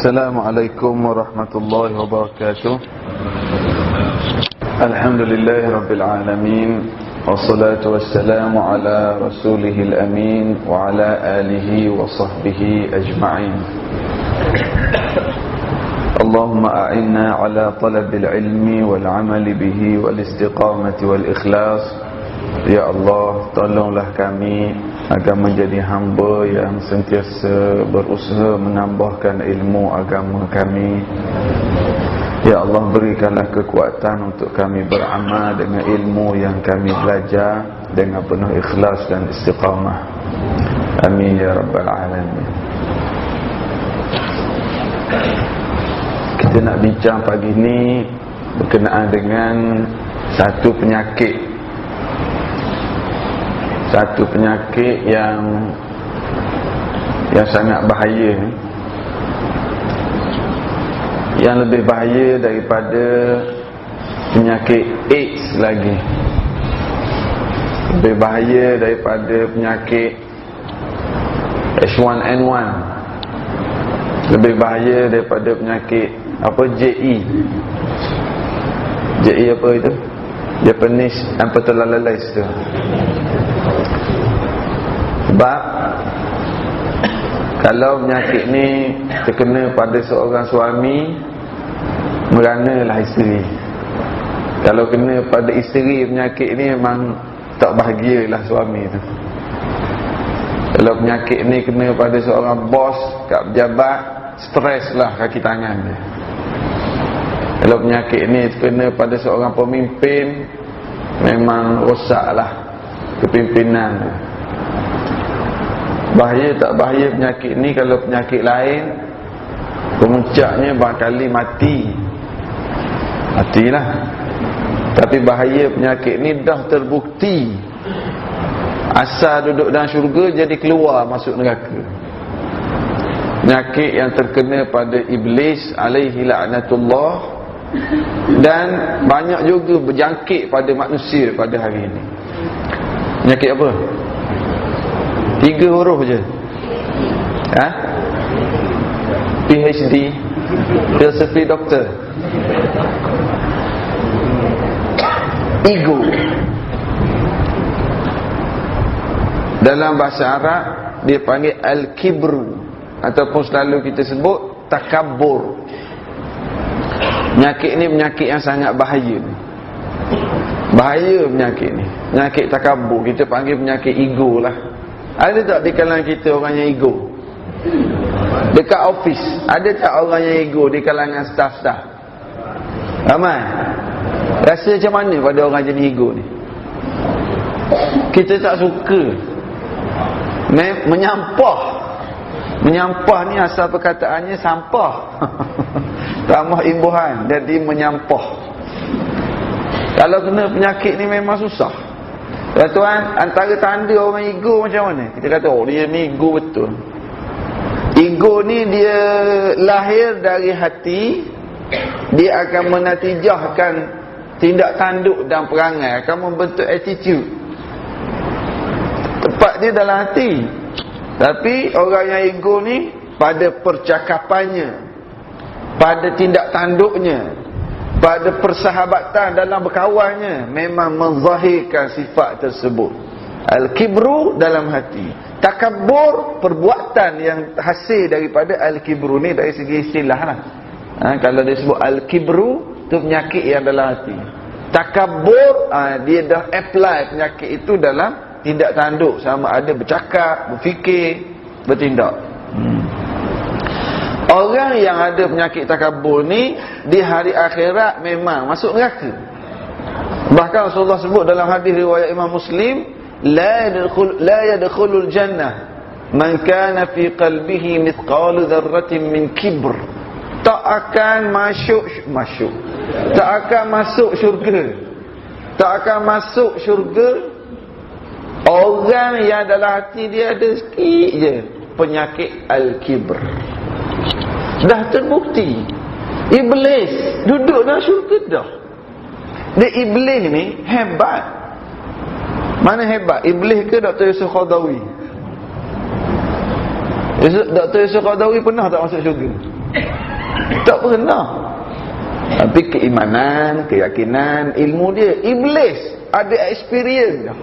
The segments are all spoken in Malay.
Assalamualaikum warahmatullahi wabarakatuh. Alhamdulillahi rabbil alamin. Wassalatu wassalamu ala rasulihil amin wa ala alihi wa sahbihi ajma'in. Allahumma a'inna ala talabil ilmi wal amali bihi wal istiqamati wal ikhlas. Ya Allah, tolonglah kami agar menjadi hamba yang sentiasa berusaha menambahkan ilmu agama kami. Ya Allah, berikanlah kekuatan untuk kami beramal dengan ilmu yang kami belajar dengan penuh ikhlas dan istiqamah. Amin ya rabbal alamin. Kita nak bincang pagi ini berkenaan dengan satu penyakit yang sangat bahaya, yang lebih bahaya daripada penyakit AIDS lagi, lebih bahaya daripada penyakit H1N1, lebih bahaya daripada penyakit JE apa itu, Japanese Encephalitis tu. Sebab kalau penyakit ni terkena pada seorang suami, meranalah isteri. Kalau kena pada isteri penyakit ni, memang tak bahagialah suami tu. Kalau penyakit ni kena pada seorang bos kat pejabat, stres lah kaki tangan dia. Kalau penyakit ni terkena pada seorang pemimpin, memang rosaklah kepimpinan dia. Bahaya tak bahaya penyakit ni? Kalau penyakit lain, pemuncaknya barangkali matilah. Tapi bahaya penyakit ni dah terbukti, asal duduk dalam syurga jadi keluar masuk neraka. Penyakit yang terkena pada iblis alaihi la'natullah, dan banyak juga berjangkit pada manusia pada hari ini. Penyakit apa? 3 huruf je. PhD, philosophy doctor. Ego. Dalam bahasa Arab dia panggil al-kibru, ataupun selalu kita sebut takabbur. Penyakit ni penyakit yang sangat bahaya. Bahaya penyakit ni, penyakit takabbur. Kita panggil penyakit ego lah. Ada tak di kalangan kita orang yang ego? Dekat office, ada tak orang yang ego di kalangan staff-staff? Ramai. Rasa macam mana pada orang jenis ego ni? Kita tak suka. Menyampah ni asal perkataannya sampah. Tambah imbuhan, jadi menyampah. Kalau kena penyakit ni memang susah. Ya tuan, antara tanda orang ego macam mana? Kita kata, oh dia ni ego betul. Ego ni dia lahir dari hati. Dia akan menatijahkan tindak tanduk dan perangai, akan membentuk attitude. Tepat dia dalam hati. Tapi orang yang ego ni, pada percakapannya, pada tindak tanduknya, pada persahabatan dalam berkawannya, memang menzahirkan sifat tersebut. Al-kibru dalam hati. Takabbur, perbuatan yang hasil daripada al-kibru ni dari segi istilah lah. Kalau dia sebut al-kibru, tu penyakit yang dalam hati. Takabbur, dia dah apply penyakit itu dalam tindak tanduk, sama ada bercakap, berfikir, bertindak. Orang yang ada penyakit takabur ni, di hari akhirat memang masuk neraka. Bahkan Rasulullah sebut dalam hadis riwayat Imam Muslim, la yadkhulul jannah man kana fi qalbihi mithqalu dzarratin min kibr. Tak akan masuk syurga. Tak akan masuk syurga orang yang dalam hati dia ada sikit je penyakit al-kibr. Dah terbukti. Iblis duduk dalam syurga dah. Dia iblis ni hebat. Mana hebat? Iblis ke Dr. Yusuf Qaradawi? Dr. Yusuf Qaradawi pernah tak masuk syurga? Tak pernah. Tapi keimanan, keyakinan, ilmu dia. Iblis ada experience.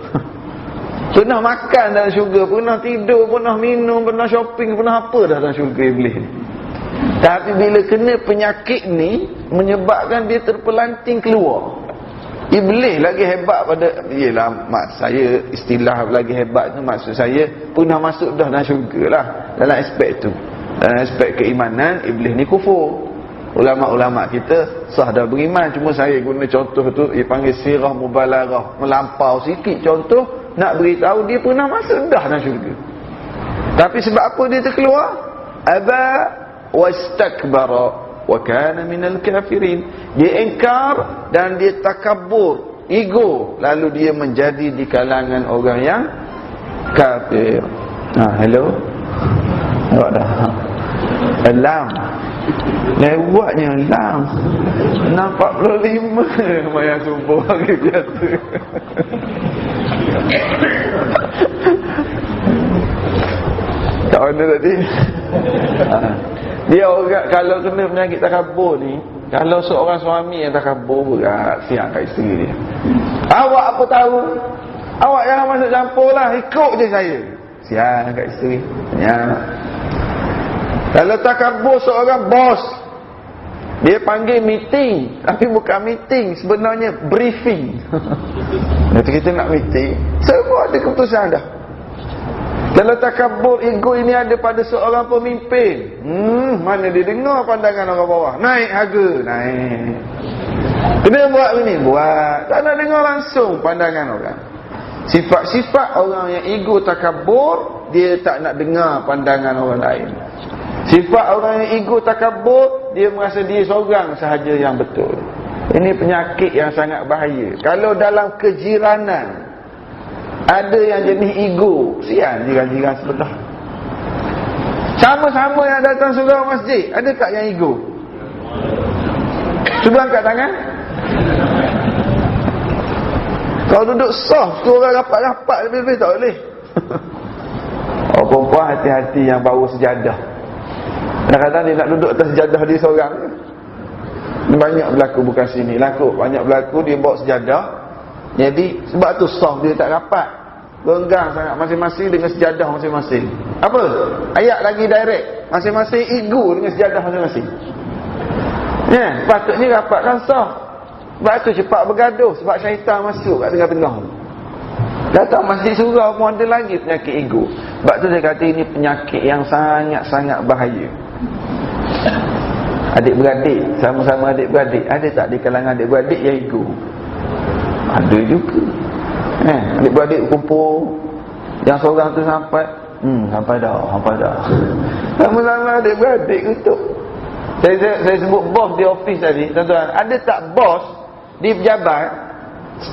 Pernah makan dalam syurga, pernah tidur, pernah minum, pernah shopping, pernah apa dah dalam syurga iblis ni. Tapi bila kena penyakit ni, menyebabkan dia terpelanting keluar. Iblis lagi hebat pada, yelah, saya istilah lagi hebat tu maksud saya pernah masuk dah dalam syurga lah. Dalam aspek tu, dalam aspek keimanan, iblis ni kufur. Ulama-ulama kita sah dah beriman. Cuma saya guna contoh tu, dia panggil sirah mubalarah, melampau sikit contoh, nak beritahu dia pernah masuk dah dalam syurga. Tapi sebab apa dia terkeluar? Aba wastakbara wa kana minal kafirin. Dia engkar dan dia takabur, ego, lalu dia menjadi di kalangan orang yang kafir. Hello. Nampak dah. Alam. Lewatnya alam. 6.45 Maya subuh lagi biasa. Tak mana tadi. Dia orang kalau kena penyakit takabur ni, kalau seorang suami yang takabur, berat siang kat isteri dia. Awak apa tahu? Awak jangan masuk campur lah, ikut je saya. Siang kat isteri. Ya. Kalau takabur seorang bos, dia panggil meeting, tapi bukan meeting, sebenarnya briefing. Nanti kita nak meeting, semua ada keputusan dah. Kalau takabur ego ini ada pada seorang pemimpin, mana dia dengar pandangan orang bawah, naik harga, naik. Kena buat begini, buat. Tak nak dengar langsung pandangan orang. Sifat-sifat orang yang ego takabur, dia tak nak dengar pandangan orang lain. Sifat orang yang ego takabur, dia merasa dia seorang sahaja yang betul. Ini penyakit yang sangat bahaya. Kalau dalam kejiranan ada yang jenis ego, sian jiran-jiran sebelah. Sama-sama yang datang surau masjid, ada tak yang ego? Cuba angkat tangan. Kalau duduk soft, tu orang rapat-rapat lebih-lebih tak boleh. Oh, perempuan hati-hati yang bawa sejadah. Kadang-kadang dia nak duduk atas sejadah dia seorang. Banyak berlaku, bukan sini laku. Banyak berlaku dia bawa sejadah. Jadi sebab tu soft dia tak rapat, renggang sangat masing-masing dengan sejadah masing-masing. Apa? Ayat lagi direct, masing-masing ego dengan sejadah masing-masing. Ya, patutnya rapatkan soft. Sebab tu cepat bergaduh, sebab syaitan masuk kat tengah-tengah. Datang masjid surau pun ada lagi penyakit ego. Sebab tu saya kata ini penyakit yang sangat-sangat bahaya. Adik-beradik, sama-sama adik-beradik, ada tak di kalangan adik-beradik yang ego? Ada juga. Adik-beradik kumpul, yang seorang tu sampai, sampai dah. Sama-sama adik-beradik kutuk. Saya sebut bos di office tadi, tuan-tuan. Ada tak bos di pejabat,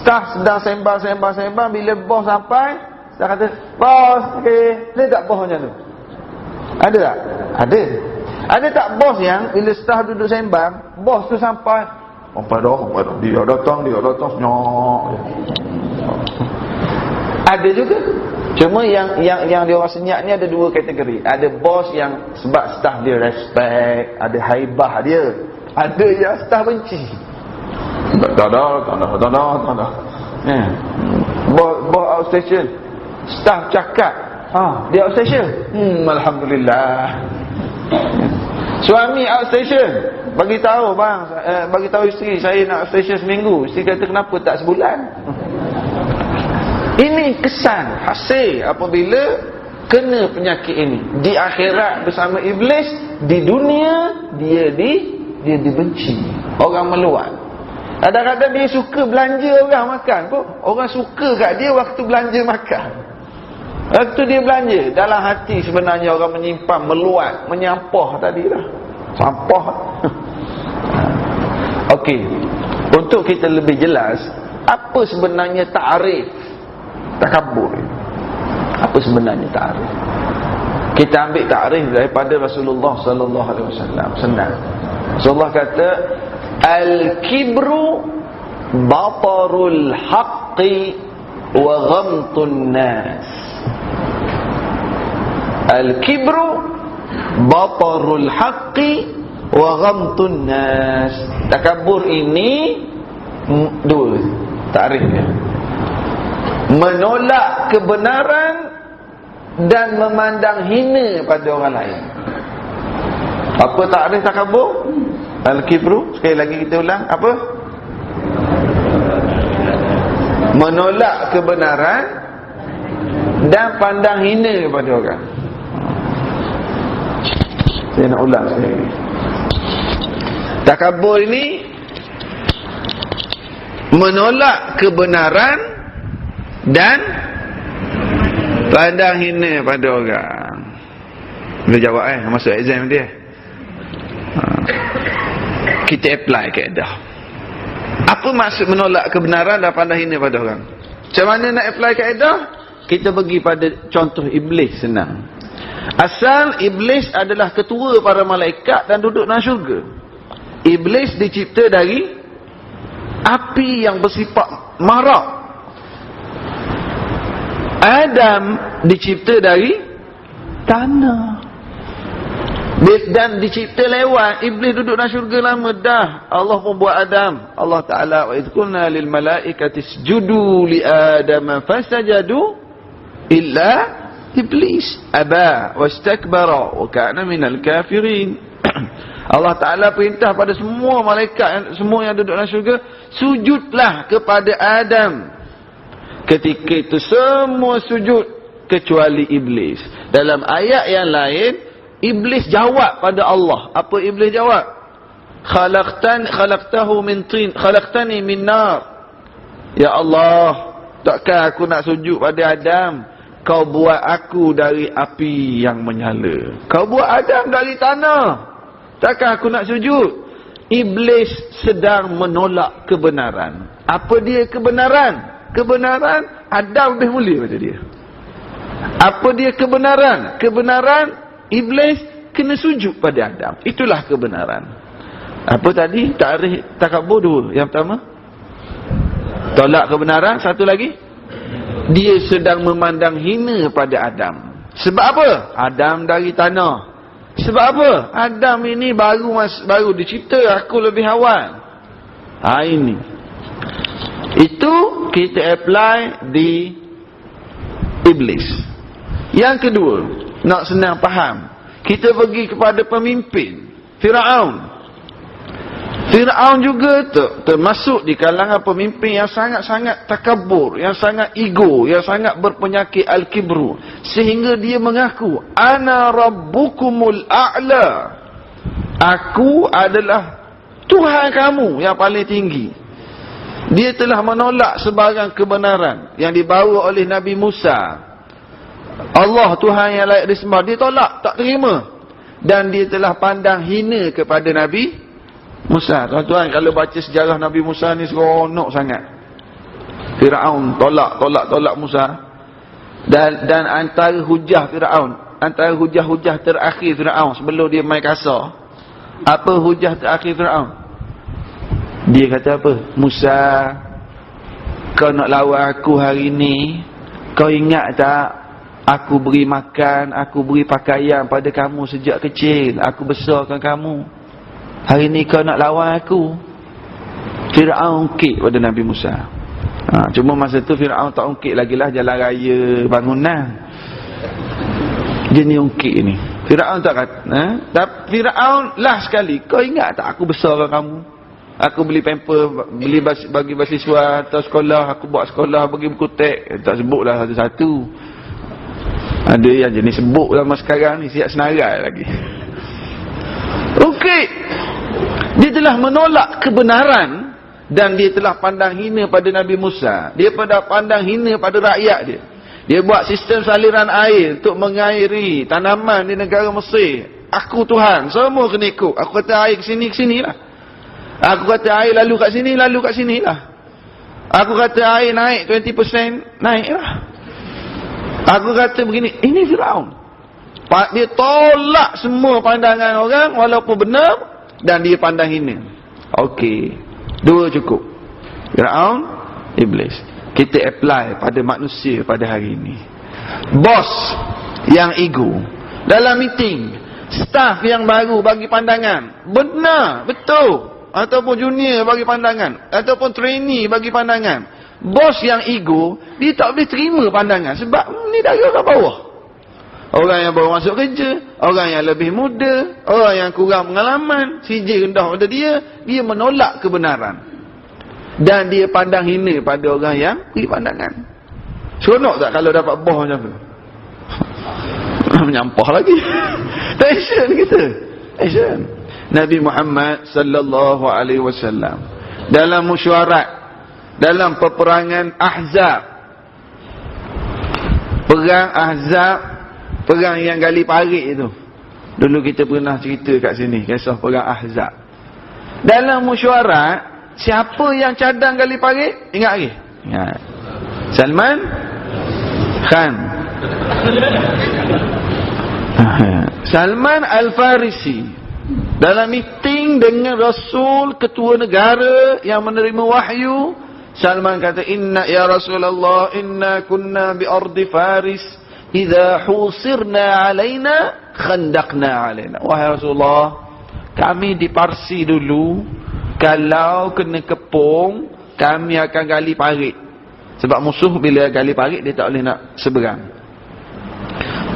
staf sedang sembang, bila bos sampai, staf kata, bos, okey. Ada tak bos macam tu? Ada tak? Ada. Ada tak bos yang bila staf duduk sembang, bos tu sampai, sampai dah. Dia datang senyap. Ada juga. Cuma yang dia orang senyap ni ada dua kategori. Ada bos yang sebab staf dia respect, ada haibah dia. Ada yang staf benci. Tak ada. Bos outstation, staf cakap, dia outstation. Alhamdulillah. Suami outstation, bagi tahu bang, bagi tahu isteri saya nak outstation seminggu. Isteri kata kenapa tak sebulan? Ini kesan hasil apabila kena penyakit ini. Di akhirat bersama iblis, di dunia dia dibenci. Orang meluat. Kadang-kadang dia suka belanja orang makan pun. Orang suka kat dia waktu belanja makan. Waktu dia belanja, dalam hati sebenarnya orang menyimpan, meluat, menyampah tadi lah. Sampah. Okey. Untuk kita lebih jelas, apa sebenarnya ta'rif takabur? Apa sebenarnya ta'rif? Kita ambil ta'rif daripada Rasulullah sallallahu alaihi wasallam. Senang. Rasulullah kata, al-kibru batarul haqqi wa ghamtun nas. Al-kibru batarul haqqi wa ghamtun nas. Takabur ini dua takrifnya. Menolak kebenaran dan memandang hina pada orang lain. Apa takrif takabur? Al-kibru, sekali lagi kita ulang, apa? Menolak kebenaran dan pandang hina kepada orang. Saya nak ulang sekali lagi. Takabur ini menolak kebenaran dan pandang hina pada orang. Dia jawab masuk exam dia. Kita apply kaedah. Apa maksud menolak kebenaran dan pandang hina pada orang? Macam mana nak apply kaedah? Kita pergi pada contoh iblis, senang. Asal iblis adalah ketua para malaikat dan duduk dalam syurga. Iblis dicipta dari api yang bersifat marak. Adam dicipta dari tanah. Dan dicipta lewat. Iblis duduk dalam syurga lama dah. Allah pun buat Adam. Allah Ta'ala wa idh qulna lil malaikati isjudu li Adam fasajadu illa iblis aba wastakbara wa kana minal kafirin. Allah Ta'ala perintah pada semua malaikat, semua yang duduk dalam syurga, sujudlah kepada Adam. Ketika itu semua sujud kecuali iblis. Dalam ayat yang lain, iblis jawab pada Allah. Apa iblis jawab? Khalaqtahu min tin, khalaqtani min nar. Ya Allah, takkan aku nak sujud pada Adam? Kau buat aku dari api yang menyala. Kau buat Adam dari tanah. Takkan aku nak sujud? Iblis sedang menolak kebenaran. Apa dia kebenaran? Kebenaran Adam lebih mulia pada dia. Apa dia kebenaran? Kebenaran iblis kena sujud pada Adam. Itulah kebenaran. Apa tadi? Takrif takabur dua. Yang pertama, tolak kebenaran. Satu lagi, dia sedang memandang hina pada Adam. Sebab apa? Adam dari tanah. Sebab apa? Adam ini baru dicipta, aku lebih awal. Ini. Itu kita apply di iblis. Yang kedua, nak senang faham, kita pergi kepada pemimpin Firaun. Firaun juga termasuk di kalangan pemimpin yang sangat-sangat takabur, yang sangat ego, yang sangat berpenyakit al-kibru, sehingga dia mengaku ana rabbukumul a'la. Aku adalah Tuhan kamu yang paling tinggi. Dia telah menolak sebarang kebenaran yang dibawa oleh Nabi Musa. Allah Tuhan yang layak disembah, dia tolak, tak terima. Dan dia telah pandang hina kepada Nabi Musa. Tuan-tuan, kalau baca sejarah Nabi Musa ni seronok sangat. Firaun tolak Musa. Dan antara hujah Firaun, antara hujah-hujah terakhir Firaun sebelum dia main kasar, apa hujah terakhir Firaun? Dia kata apa? Musa, kau nak lawan aku hari ni, kau ingat tak aku beri makan, aku beri pakaian pada kamu sejak kecil, aku besarkan kamu. Hari ni kau nak lawan aku. Firaun ungkit pada Nabi Musa. Cuma masa tu Firaun tak ungkit lagi lah jalan raya, bangunan. Dia ni ungkit ni. Firaun tak kata. Tapi Firaun lah sekali, kau ingat tak aku besarkan kamu? Aku beli pamper, bagi beasiswa atau sekolah, aku buat sekolah, bagi buku teks. Tak sebutlah satu-satu. Ada yang jenis sebut zaman sekarang ni, siap senarai lagi. Okey. Dia telah menolak kebenaran dan dia telah pandang hina pada Nabi Musa. Dia pada pandang hina pada rakyat dia. Dia buat sistem saliran air untuk mengairi tanaman di negara Mesir. Aku Tuhan, semua kena ikut. Aku kata air ke sini lah. Aku kata air lalu kat sini lah. Aku kata air naik 20%, naik lah. Aku kata begini, ini Firaun. Dia tolak semua pandangan orang walaupun benar, dan dia pandang hina. Okey, dua cukup. Firaun, iblis. Kita apply pada manusia pada hari ini. Bos yang ego. Dalam meeting, Staf yang baru bagi pandangan. Benar, betul. Ataupun junior bagi pandangan. Ataupun trainee bagi pandangan. Bos yang ego, dia tak boleh terima pandangan. Sebab ni dah ke bawah. Orang yang baru masuk kerja, orang yang lebih muda, orang yang kurang pengalaman, CJ rendah pada dia menolak kebenaran. Dan dia pandang hina pada orang yang beri pandangan. Seronok tak kalau dapat bos macam tu? Menyampah lagi. Action kita. Action. Nabi Muhammad sallallahu alaihi wasallam dalam mesyuarat, dalam peperangan Ahzab. Perang Ahzab, perang yang gali parit itu. Dulu kita pernah cerita kat sini kisah perang Ahzab. Dalam mesyuarat, siapa yang cadang gali parit? Ingat lagi? Ingat. Salman Khan. Salman Al-Farisi dalam meeting dengan Rasul, ketua negara yang menerima wahyu, Salman kata, "Inna ya Rasulullah, inna kunna bi ardi Faris, idza husirna alaina khandaqna alaina." Wahai Rasulullah, kami di Parsi dulu, kalau kena kepung, kami akan gali parit. Sebab musuh bila gali parit, dia tak boleh nak seberang.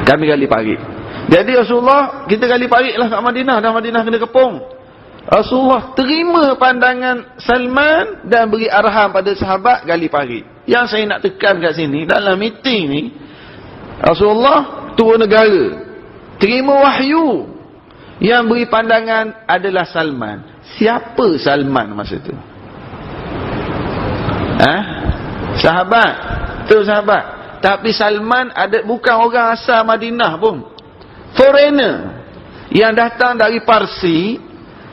Kami gali parit. Jadi Rasulullah, kita gali parit lah kat Madinah, dan Madinah kena kepung. Rasulullah terima pandangan Salman dan beri arahan pada sahabat gali parit. Yang saya nak tekan kat sini, dalam meeting ni, Rasulullah tua negara, terima wahyu, yang beri pandangan adalah Salman. Siapa Salman masa tu? Sahabat. Tu sahabat. Tapi Salman bukan orang asal Madinah pun. Foreigner yang datang dari Parsi,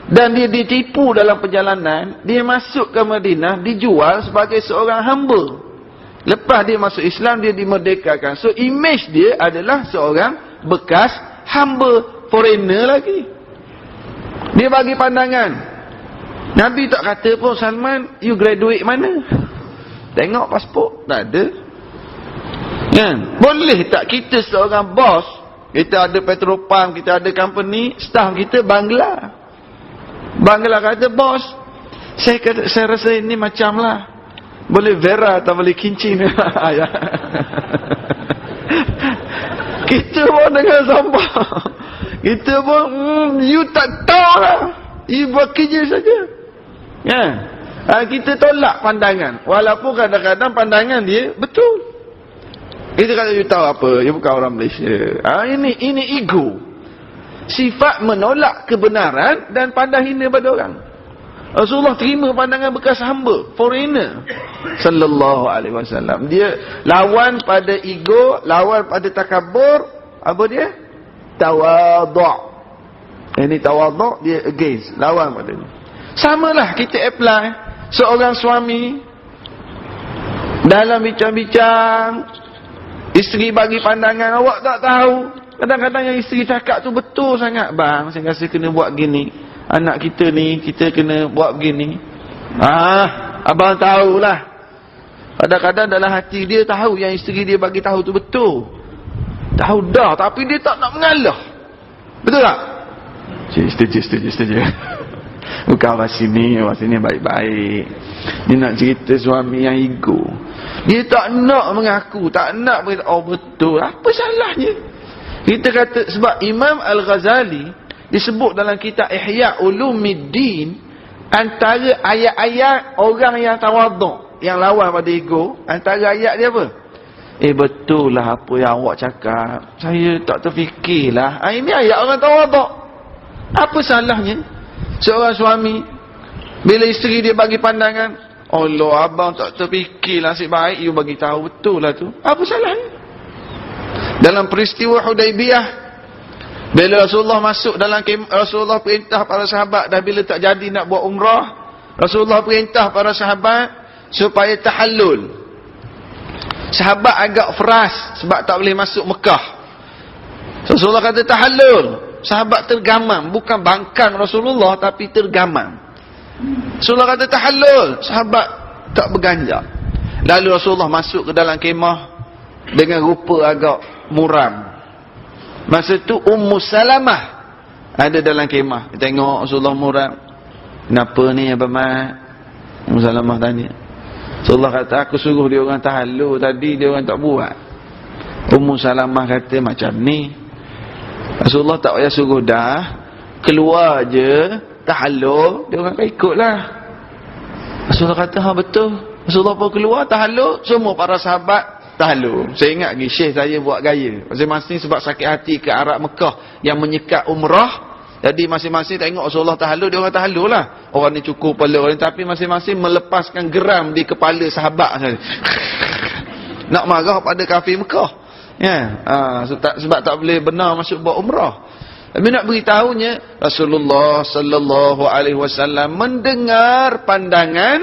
dan dia ditipu dalam perjalanan. Dia masuk ke Madinah, dijual sebagai seorang hamba. Lepas dia masuk Islam, dia dimerdekakan. So image dia adalah seorang bekas hamba, foreigner lagi. Dia bagi pandangan. Nabi tak kata pun, "Salman, you graduate mana?" Tengok pasport, tak ada. Kan? Boleh tak kita seorang bos, kita ada Petropam, kita ada company, staff kita Bangla. Bangla kata, "Bos, saya rasa ini macam lah. Boleh Vera atau boleh kincin." Kita pun dengan sampah. Kita pun, you tak tahu lah. You buat kerja saja. Ya. Kita tolak pandangan. Walaupun kadang-kadang pandangan dia betul. Kita kata, you tahu apa? You bukan orang Malaysia. Ini ego. Sifat menolak kebenaran dan pandang hina pada orang. Rasulullah terima pandangan bekas hamba, foreigner, sallallahu alaihi wasallam. Dia lawan pada ego, lawan pada takabur. Apa dia? Tawadhu'. Ini tawadhu', dia against, lawan pada ni. Samalah kita apply. Seorang suami dalam bincang-bincang, isteri bagi pandangan, awak tak tahu. Kadang-kadang yang isteri cakap tu betul sangat. "Bang, saya rasa kena buat gini. Anak kita ni, kita kena buat begini." Abang tahulah. Kadang-kadang dalam hati dia tahu yang isteri dia bagi tahu tu betul. Tahu dah, tapi dia tak nak mengalah. Betul tak? Setuju. Bukan awak sini baik-baik. Dia nak cerita suami yang ego. Dia tak nak mengaku, tak nak beritahu, "Oh betul." Apa salahnya? Kita kata, sebab Imam Al-Ghazali disebut dalam kitab Ihya Ulumuddin, antara ayat-ayat orang yang tawaduk, yang lawan pada ego, antara ayat dia apa? Betul lah apa yang awak cakap. Saya tak terfikirlah. Ini ayat orang tawaduk. Apa salahnya? Seorang suami, bila isteri dia bagi pandangan, "Allah, abang tak terfikirlah, nasib baik you bagi tahu, betul lah tu." Apa salahnya? Dalam peristiwa Hudaibiyah, bila Rasulullah masuk dalam Rasulullah perintah para sahabat, dah bila tak jadi nak buat umrah, Rasulullah perintah para sahabat supaya tahallul. Sahabat agak feras sebab tak boleh masuk Mekah. Rasulullah kata tahallul. Sahabat tergamam, bukan bangkang Rasulullah, tapi tergamam. Rasulullah kata tahallul. Sahabat tak berganjak. Lalu Rasulullah masuk ke dalam kemah dengan rupa agak muram. Masa tu Ummu Salamah Ada dalam kemah. Tengok Rasulullah murab. Kenapa ni Abang Mat? Ummu Salamah tanya. Rasulullah kata, aku suruh dia orang tahallul tadi, dia orang tak buat. Ummu Salamah kata, macam ni. Rasulullah tak payah suruh dah. Keluar je, tahallul, dia orang akan ikutlah. Rasulullah kata, ha betul. Rasulullah pun keluar, tahallul, semua para sahabat tahallul. Saya ingat lagi, syekh saya buat gaya. Masing-masing sebab sakit hati ke Arab Mekah yang menyekat umrah. Jadi masing-masing tengok Rasulullah tahallul, dia orang tahallul lah. Orang ni cukup kepala orang ni, tapi masing-masing melepaskan geram di kepala sahabat saja. Nak marah pada kafir Mekah. Ya, sebab tak boleh benar masuk buat umrah. Tapi nak beritahunya Rasulullah sallallahu alaihi wasallam mendengar pandangan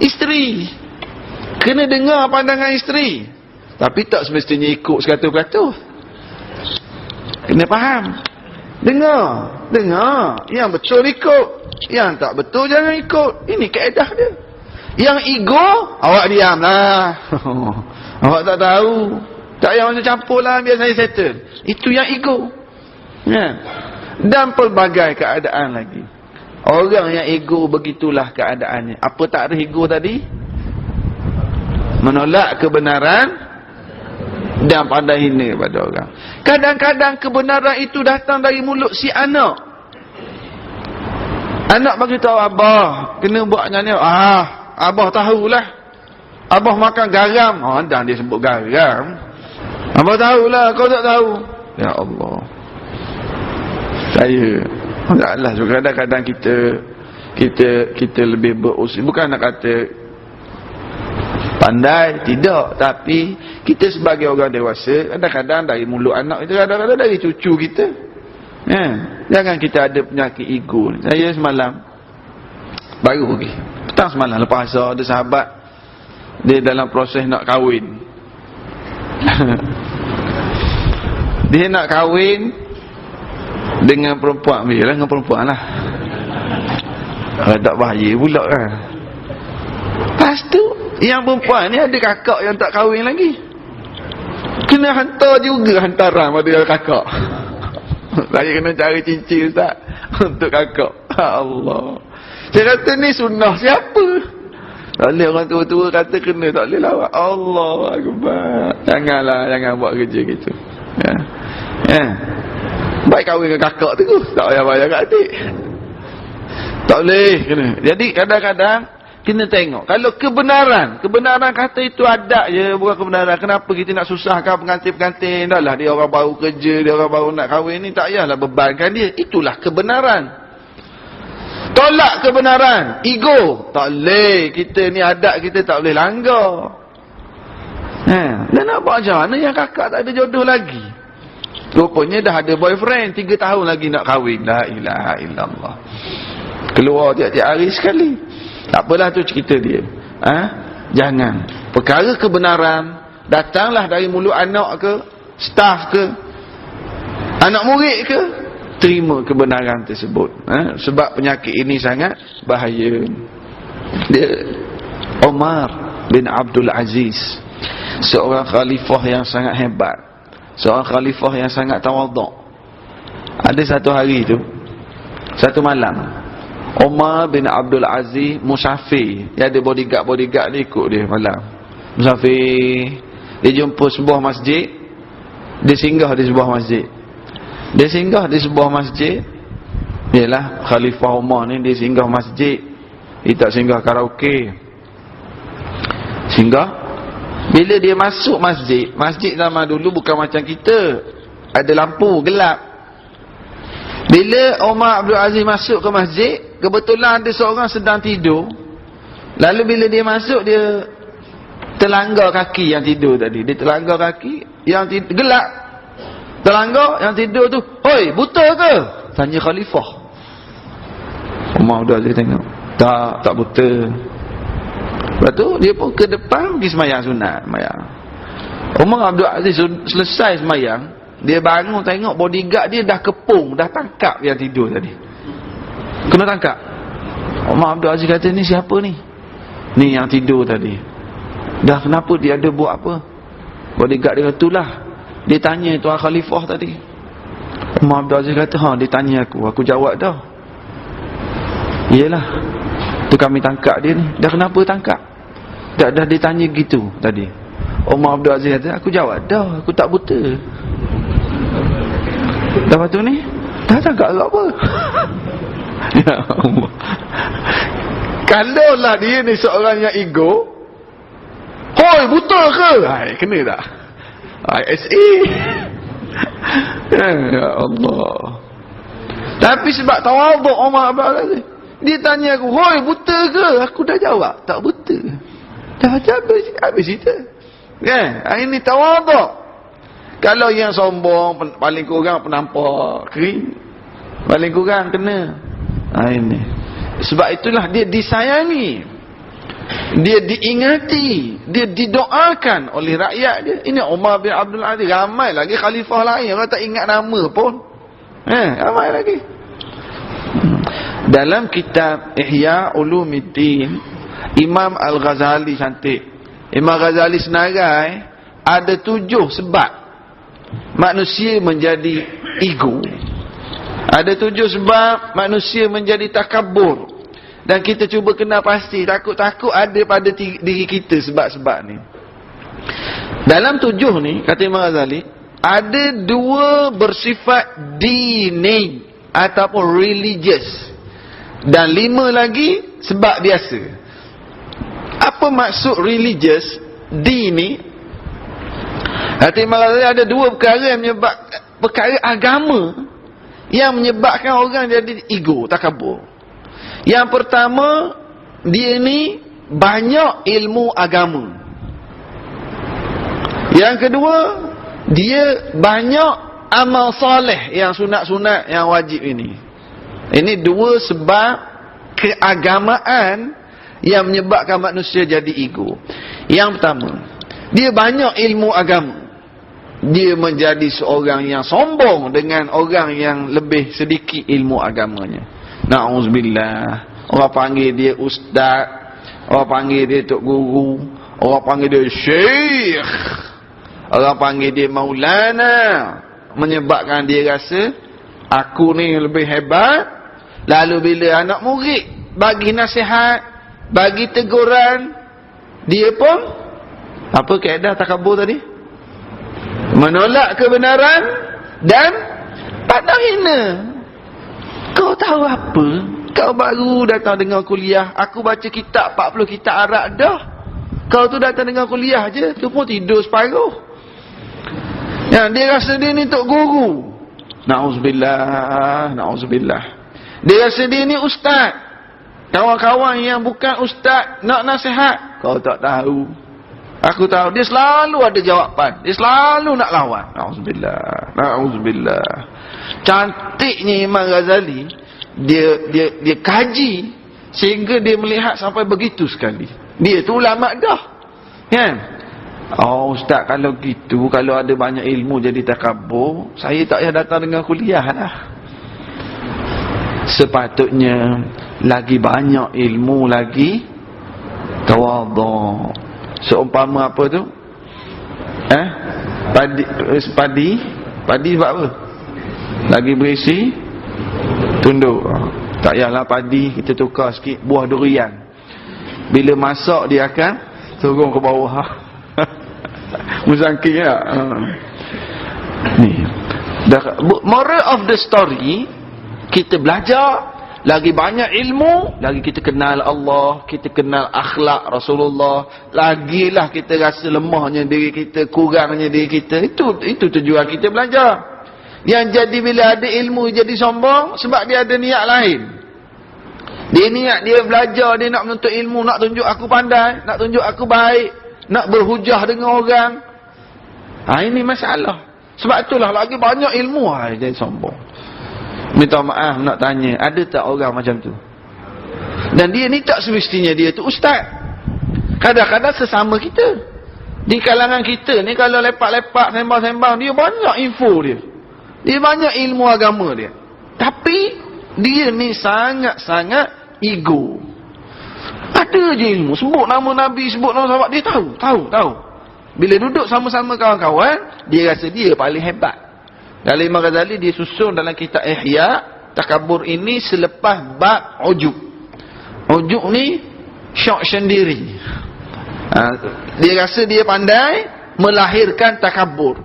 isteri. Kena dengar pandangan isteri. Tapi tak semestinya ikut sekatu-katu. Kena faham. Dengar. Yang betul ikut. Yang tak betul jangan ikut. Ini kaedah dia. Yang ego, awak diamlah. Awak tak tahu. Tak payah macam campur lah, biar saya settle. Itu yang ego. Ya. Dan pelbagai keadaan lagi. Orang yang ego begitulah keadaannya. Apa takrif ego tadi? Menolak kebenaran dan pandai hina pada orang. Kadang-kadang kebenaran itu datang dari mulut si anak. Anak bagi tahu abah, kena buat macam ni. Abah tahulah. Abah makan garam. Dan dia sebut garam. Abah tahulah, kau tak tahu. Ya Allah. Saya taklah kadang-kadang kita lebih berusaha. Bukan nak kata pandai, tidak, tapi kita sebagai orang dewasa kadang-kadang dari mulut anak kita, kadang-kadang dari cucu kita. Ya, jangan kita ada penyakit ego ni. Saya semalam baru pergi petang semalam lepas asar, ada sahabat dia dalam proses nak kahwin. Dia nak kahwin dengan perempuan, biarlah dengan perempuan lah. Tak bahaya pula kan. Lepas tu yang perempuan ni ada kakak yang tak kahwin lagi. Kena hantar juga hantaran pada kakak. Saya kena cari cincin Ustaz untuk kakak. Allah. Saya kata ni sunnah siapa? Tak boleh orang tua-tua kata kena, tak boleh lawak. Allah Akbar. Jangan buat kerja gitu. Ya. Baik kahwin dengan kakak tu, tak payah bayar kat adik. Tak boleh kena. Jadi kadang-kadang kena tengok. Kalau kebenaran kata itu ada je, bukan kebenaran. Kenapa kita nak susahkan pengantin-pengantin? Dah lah dia orang baru kerja, dia orang baru nak kahwin ni, tak payahlah bebankan dia. Itulah kebenaran. Tolak kebenaran, ego. Tak boleh. Kita ni adat kita tak boleh langgar. Dan nak buat macam mana yang kakak tak ada jodoh lagi? Rupanya dah ada boyfriend, 3 tahun lagi nak kahwin. La ilaha illallah. Keluar tiap-tiap hari sekali. Tak apalah, tu cerita dia. Jangan. Perkara kebenaran datanglah dari mulut anak ke, staff ke, anak murid ke, terima kebenaran tersebut. Sebab penyakit ini sangat bahaya. Dia Umar bin Abdul Aziz, seorang khalifah yang sangat hebat, seorang khalifah yang sangat tawaduk. Ada satu hari tu, satu malam, Umar bin Abdul Aziz musafir. Dia ada bodyguard dia ikut dia malam. Musafir. Dia jumpa sebuah masjid. Dia singgah di sebuah masjid. Yalah, Khalifah Umar ni dia singgah masjid. Dia tak singgah karaoke. Singgah. Bila dia masuk masjid, masjid zaman dulu bukan macam kita. Ada lampu, gelap. Bila Umar Abdul Aziz masuk ke masjid, kebetulan ada seorang sedang tidur. Lalu bila dia masuk, dia terlanggar kaki yang tidur tadi. Dia terlanggar kaki yang tidur, gelap. Terlanggar yang tidur tu, "Hoi, buta ke?" tanya khalifah. Umar Abdul Aziz tengok, tak buta. Lepas tu dia pun ke depan pergi sembahyang sunat. Umar Abdul Aziz selesai sembahyang, dia bangun tengok bodyguard dia dah kepung, dah tangkap yang tidur tadi. Kena tangkap. Umar Abdul Aziz kata, ni siapa ni? Ni yang tidur tadi. Dah kenapa dia ada buat apa? Bodyguard dia kata, itulah. Dia tanya tuan khalifah tadi. Umar Abdul Aziz kata, dia tanya aku jawab dah. Iyalah, tu kami tangkap dia ni. Dah kenapa tangkap? Dah ditanya gitu tadi. Umar Abdul Aziz kata, aku jawab dah, aku tak buta. Lepas tu ni, dah tangkap apa? Ya Allah. Kalaulah dia ni seorang yang ego, hoi buta ke? Kena tak? ISA. Ya Allah. Tapi sebab tawaduk Umar Abdul Aziz, dia tanya aku, hoi buta ke? Aku dah jawab, tak buta. Dah habis cerita. Kan? Ini tawaduk. Kalau yang sombong, paling kurang penampak kering, paling kurang kena. Ini. Sebab itulah dia disayangi, dia diingati, dia didoakan oleh rakyat dia. Ini Umar bin Abdul Aziz. Ramai lagi khalifah lain orang tak ingat nama pun. Ramai lagi. Dalam kitab Ihya Ulumuddin, Imam Al-Ghazali cantik. Imam Ghazali senarai ada 7 sebab manusia menjadi ego. Ada 7 sebab manusia menjadi takabur. Dan kita cuba kenal pasti. Takut-takut ada pada diri kita sebab-sebab ni. Dalam 7 ni, kata Imam Ghazali, ada 2 bersifat dini ataupun religious. Dan 5 lagi sebab biasa. Apa maksud religious, dini? Kata Imam Ghazali ada 2 perkara yang menyebabkan, perkara agama yang menyebabkan orang jadi ego, takabur. Yang pertama, dia ni banyak ilmu agama. Yang kedua, dia banyak amal soleh yang sunat-sunat, yang wajib ini. Ini 2 sebab keagamaan yang menyebabkan manusia jadi ego. Yang pertama, dia banyak ilmu agama. Dia menjadi seorang yang sombong dengan orang yang lebih sedikit ilmu agamanya. Na'udzubillah. Orang panggil dia ustaz, orang panggil dia tok guru, orang panggil dia syekh, orang panggil dia maulana. Menyebabkan dia rasa aku ni lebih hebat. Lalu bila anak murid bagi nasihat, bagi teguran, dia pun apa kaedah takabur tadi? Menolak kebenaran dan pandang hina. Kau tahu apa? Kau baru datang dengar kuliah. Aku baca kitab 40 kitab Arab dah. Kau tu datang dengar kuliah je, tu pun tidur separuh. Yang dia rasa dia ni tok guru. Na'udzubillah, na'udzubillah. Dia rasa dia ni ustaz. Kawan-kawan yang bukan ustaz nak nasihat, kau tak tahu. Aku tahu, dia selalu ada jawapan. Dia selalu nak lawan. Na'udzubillah, na'udzubillah. Cantiknya Imam Ghazali, dia kaji sehingga dia melihat sampai begitu sekali. Dia tu ulama dah. Kan? Oh ustaz, kalau gitu, kalau ada banyak ilmu jadi takabur, saya tak payah datang dengan kuliah lah. Sepatutnya lagi banyak ilmu lagi tawadhu. Seumpama apa tu? Padi sebab apa? Lagi berisi tunduk. Tak payahlah padi, kita tukar sikit buah durian. Bila masak dia akan turun ke bawah. Muzangking tak? Ni. Moral of the story, kita belajar, lagi banyak ilmu, lagi kita kenal Allah, kita kenal akhlak Rasulullah, lagilah kita rasa lemahnya diri kita, kurangnya diri kita. Itu tujuan kita belajar. Yang jadi bila ada ilmu jadi sombong sebab dia ada niat lain. Dia niat dia belajar, dia nak menuntut ilmu, nak tunjuk aku pandai, nak tunjuk aku baik, nak berhujah dengan orang. Ini masalah. Sebab itulah lagi banyak ilmu jadi sombong. Minta maaf nak tanya, ada tak orang macam tu? Dan dia ni tak semestinya dia tu ustaz. Kadang-kadang sesama kita, di kalangan kita ni, kalau lepak-lepak, sembang-sembang, dia banyak info dia. Dia banyak ilmu agama dia. Tapi dia ni sangat-sangat ego. Ada je ilmu, sebut nama Nabi, sebut nama sahabat, dia tahu. Bila duduk sama-sama kawan-kawan, dia rasa dia paling hebat. Dalam Imam Ghazali dia susun dalam kitab Ihya, takabur ini selepas bab ujub. Ujub ni syok sendiri. Dia rasa dia pandai melahirkan takabur,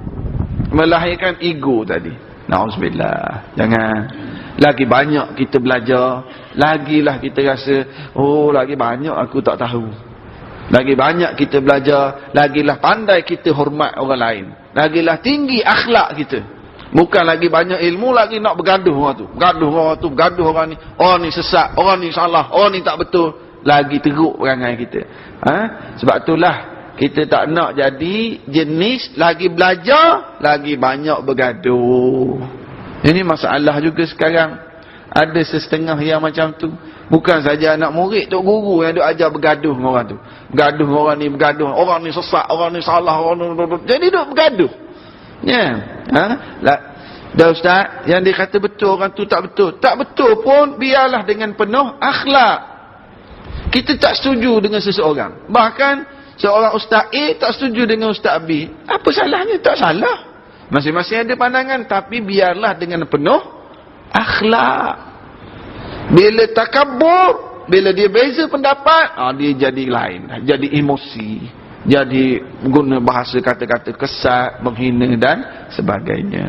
melahirkan ego tadi. Na'udzubillah. Jangan. Lagi banyak kita belajar, lagilah kita rasa, oh lagi banyak aku tak tahu. Lagi banyak kita belajar, lagilah pandai kita hormat orang lain. Lagilah tinggi akhlak kita. Bukan lagi banyak ilmu, lagi nak bergaduh orang tu. Bergaduh orang tu, bergaduh orang ni. Orang ni sesat, orang ni salah, orang ni tak betul. Lagi teruk perangai kita. Sebab itulah kita tak nak jadi jenis lagi belajar, lagi banyak bergaduh. Ini masalah juga sekarang. Ada setengah yang macam tu. Bukan saja anak murid, tok guru yang duk ajar bergaduh dengan orang tu. Bergaduh dengan orang ni, bergaduh. Orang ni sesat, orang ni salah, orang ni... Jadi duk bergaduh. Ya. Dah Ustaz, yang dia kata betul, orang tu tak betul. Tak betul pun, biarlah dengan penuh akhlak. Kita tak setuju dengan seseorang. Bahkan, seorang Ustaz A tak setuju dengan Ustaz B. Apa salahnya? Tak salah. Masing-masing ada pandangan, tapi biarlah dengan penuh akhlak. Bila takabur, bila dia beza pendapat, dia jadi lain, jadi emosi, jadi guna bahasa kata-kata kesat, menghina dan sebagainya.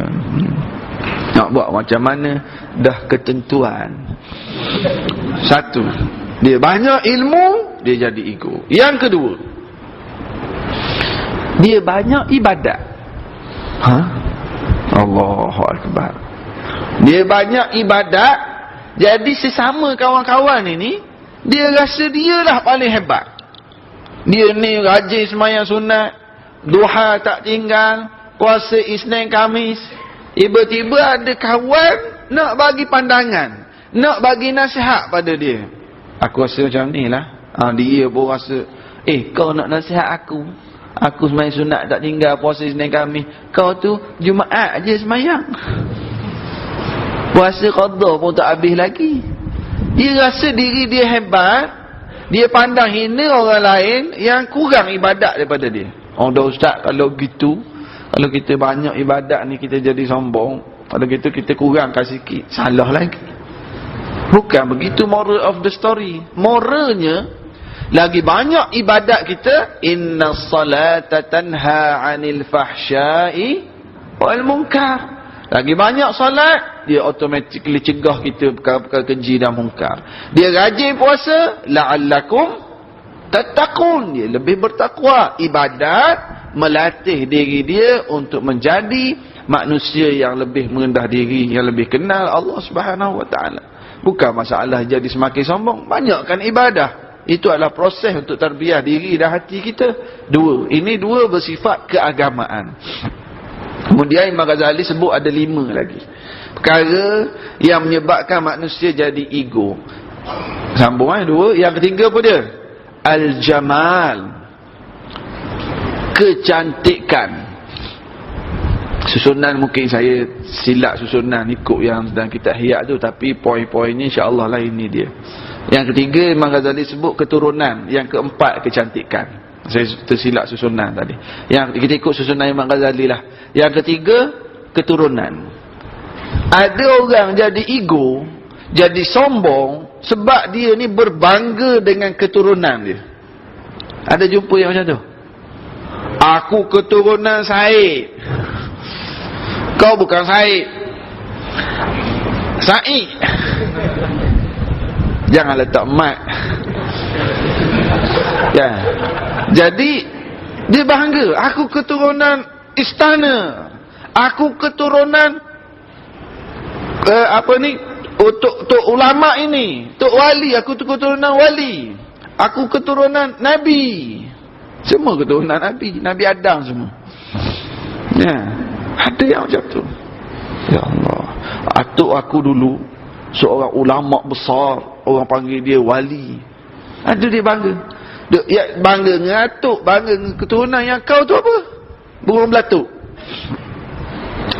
Nak buat macam mana? Dah ketentuan. Satu, dia banyak ilmu, dia jadi ego. Yang kedua, dia banyak ibadat. Allahu Akbar. Dia banyak ibadat, jadi sesama kawan-kawan ini, dia rasa dia lah paling hebat. Dia ni rajin sembahyang sunat, duha tak tinggal, puasa Isnin Khamis. Tiba-tiba ada kawan nak bagi pandangan, nak bagi nasihat pada dia. Aku rasa macam ni lah. Dia pun rasa, kau nak nasihat aku? Aku sembahyang sunat tak tinggal, puasa Isnin Khamis. Kau tu Jumaat je sembahyang. Puasa qada pun tak habis lagi. Dia rasa diri dia hebat. Dia pandang hina orang lain yang kurang ibadat daripada dia. Dah Ustaz, kalau gitu, kalau kita banyak ibadat ni kita jadi sombong. Kalau gitu kita kurangkan sikit. Salah lagi. Bukan begitu moral of the story. Moralnya, lagi banyak ibadat kita, inna salata tanha 'anil fahsya'i wal munkar. Lagi banyak solat, dia automatically cegah kita perkara-perkara keji dan mungkar. Dia rajin puasa, la'allakum tattaqun. Dia lebih bertakwa. Ibadat melatih diri dia untuk menjadi manusia yang lebih merendah diri, yang lebih kenal Allah Subhanahu Wa Taala. Bukan masalah jadi semakin sombong. Banyakkan ibadah. Itu adalah proses untuk tarbiyah diri dan hati kita. Ini dua bersifat keagamaan. Kemudian Imam Ghazali sebut ada 5 lagi perkara yang menyebabkan manusia jadi ego. Sambung 2. Yang ketiga apa dia? Al-jamal, kecantikan. Susunan mungkin saya silap susunan ikut yang sedang kita hiat tu, tapi poin-poinnya insya-Allah lah ini dia. Yang ketiga Imam Ghazali sebut keturunan. Yang keempat kecantikan. Saya tersilap susunan tadi. Yang kita ikut susunan Imam Ghazali lah. Yang ketiga keturunan. Ada orang jadi ego, jadi sombong sebab dia ni berbangga dengan keturunan dia. Ada jumpa yang macam tu? Aku keturunan Said. Kau bukan Said. Said. Jangan letak mat. Ya. Jadi dia bangga, aku keturunan istana. Aku keturunan tok ulama ini, tok wali, aku keturunan wali. Aku keturunan nabi. Semua keturunan nabi, Nabi Adam semua. Ya, ada yang macam tu. Ya Allah. Atuk aku dulu seorang ulama besar, orang panggil dia wali. Ada dia bangga. Dia bangga dengan atuk, bangga dengan keturunan. Yang kau tu apa? Burung belatuk.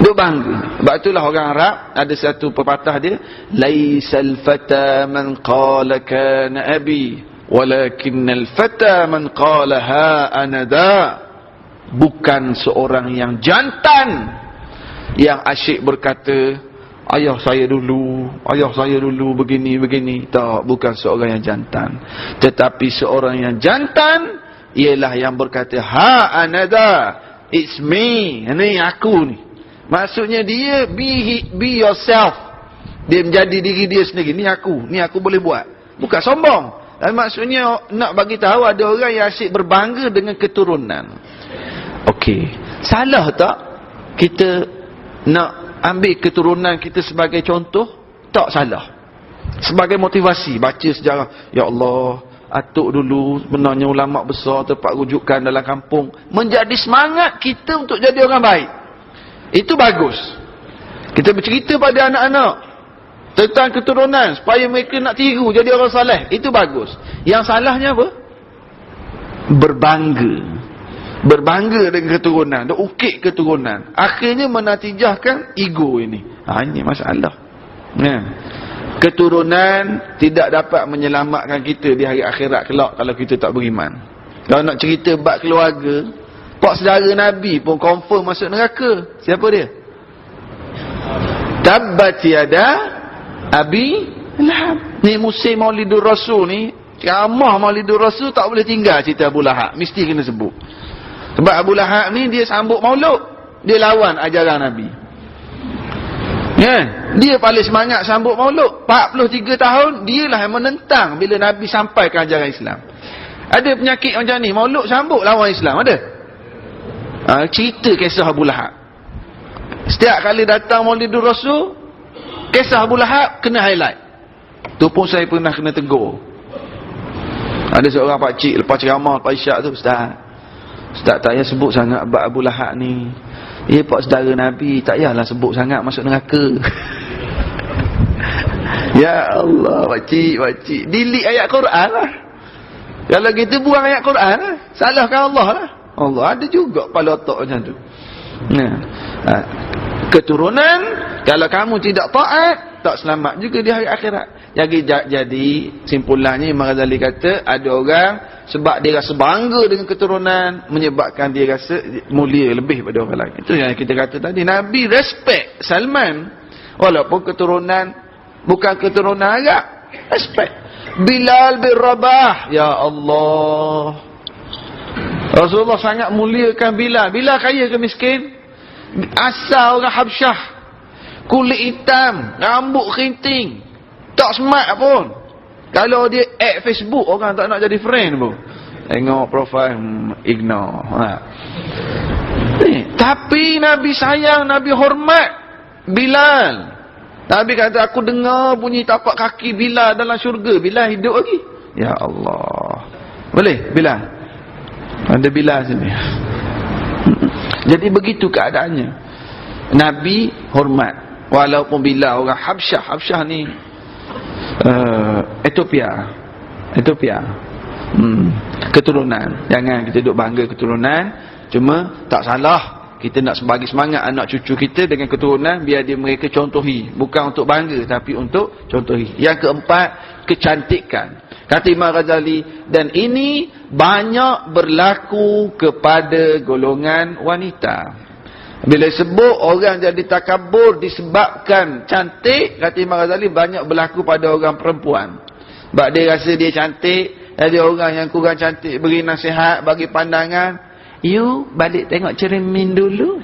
Dia bangga. Sebab itulah orang Arab ada satu pepatah dia, laisal fata man qala kana abi walakinnal fata man qala ha anada. Bukan seorang yang jantan yang asyik berkata, ayah saya dulu begini. Tak, bukan seorang yang jantan. Tetapi seorang yang jantan ialah yang berkata, ha anada, it's me, ini aku ni. Maksudnya dia be yourself. Dia menjadi diri dia sendiri. Ni aku boleh buat. Bukan sombong. Dan maksudnya nak bagi tahu ada orang yang asyik berbangga dengan keturunan. Okey, salah tak kita nak ambil keturunan kita sebagai contoh? Tak salah. Sebagai motivasi, baca sejarah, ya Allah, atuk dulu sebenarnya ulama besar, tempat rujukan dalam kampung, menjadi semangat kita untuk jadi orang baik. Itu bagus. Kita bercerita pada anak-anak tentang keturunan supaya mereka nak tiru jadi orang saleh. Itu bagus. Yang salahnya apa? Berbangga dengan keturunan, dah ukit keturunan, akhirnya menatijahkan ego ini. Ini masalah. Keturunan tidak dapat menyelamatkan kita di hari akhirat kelak kalau kita tak beriman. Kalau nak cerita bab keluarga, pak saudara Nabi pun confirm masuk neraka. Siapa dia? Tabbat yada Abi Lahab. Ni musim Maulidur Rasul ni, ceramah Maulidur Rasul tak boleh tinggal cerita Abu Lahab, mesti kena sebut. Sebab Abu Lahab ni dia sambut maulud, dia lawan ajaran Nabi. Dia paling semangat sambut maulud. 43 tahun dialah yang menentang bila Nabi sampaikan ajaran Islam. Ada penyakit macam ni, maulud sambut lawan Islam, ada? Cerita kisah Abu Lahab. Setiap kali datang Maulidur Rasul, kisah Abu Lahab kena highlight. Tu pun saya pernah kena tegur. Ada seorang pakcik lepas ceramah, lepas isyak tu, Ustaz tak payah sebut sangat bab Abu Lahab ni. Pak saudara Nabi, tak payahlah sebut sangat masuk neraka. Ya Allah, pakcik. Delete ayat Quran lah. Kalau kita buang ayat Quran lah, salahkan Allah lah. Allah ada juga kepala otak macam tu. Keturunan, kalau kamu tidak taat, tak selamat juga di hari akhirat. Jadi simpulannya Imam Ghazali kata, ada orang sebab dia rasa bangga dengan keturunan, menyebabkan dia rasa mulia lebih pada orang lain. Itu yang kita kata tadi, Nabi respect Salman walaupun keturunan bukan keturunan Arab, respect. Bilal bin Rabah, ya Allah, Rasulullah sangat muliakan Bilal. Bilal kaya ke miskin? Asal orang Habsyah, kulit hitam, rambut kerinting, tak smart pun. Kalau dia add Facebook, orang tak nak jadi friend pun. Tengok profile, ignore. Tapi Nabi sayang, Nabi hormat Bilal. Nabi kata, aku dengar bunyi tapak kaki Bilal dalam syurga. Bilal hidup lagi. Ya Allah. Boleh Bilal? Ada Bilal sini. Jadi begitu keadaannya. Nabi hormat. Walaupun Bilal orang Habsyah ni Ethiopia. Keturunan. Jangan kita duk bangga keturunan. Cuma tak salah kita nak sebagai semangat anak cucu kita dengan keturunan, biar dia mereka contohi. Bukan untuk bangga, tapi untuk contohi. Yang keempat, kecantikan. Kata Imam Ghazali, dan ini banyak berlaku kepada golongan wanita. Bila sebut orang jadi takabur disebabkan cantik, kata Imam Ghazali, banyak berlaku pada orang perempuan. Sebab dia rasa dia cantik, ada orang yang kurang cantik beri nasihat, bagi pandangan, you balik tengok cermin dulu.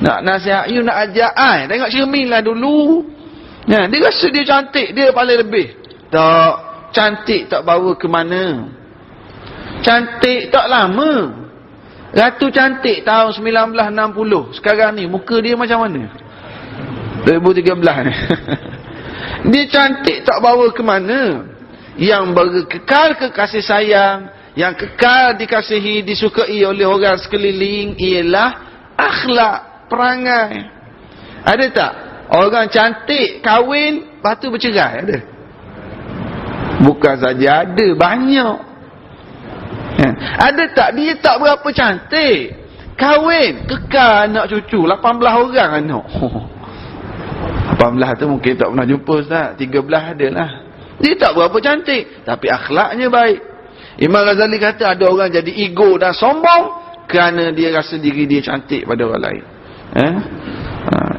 Nak nasihat, you nak ajak tengok cermin lah dulu. Dia rasa dia cantik, dia paling lebih. Tak, cantik tak bawa ke mana. Cantik tak lama. Ratu cantik tahun 1960. Sekarang ni muka dia macam mana? 2013 ni. Dia cantik tak bawa ke mana. Yang berkekal ke kasih sayang, yang kekal dikasihi, disukai oleh orang sekeliling ialah akhlak, perangai. Ada tak orang cantik kahwin lepas tu bercerai? Ada? Bukan saja ada, banyak. Ada tak dia tak berapa cantik, kahwin, kekal anak cucu, 18 orang anak. 18 tu mungkin tak pernah jumpa Ustaz, 13 adalah. Dia tak berapa cantik, tapi akhlaknya baik. Imam Ghazali kata ada orang jadi ego dan sombong kerana dia rasa diri dia cantik pada orang lain.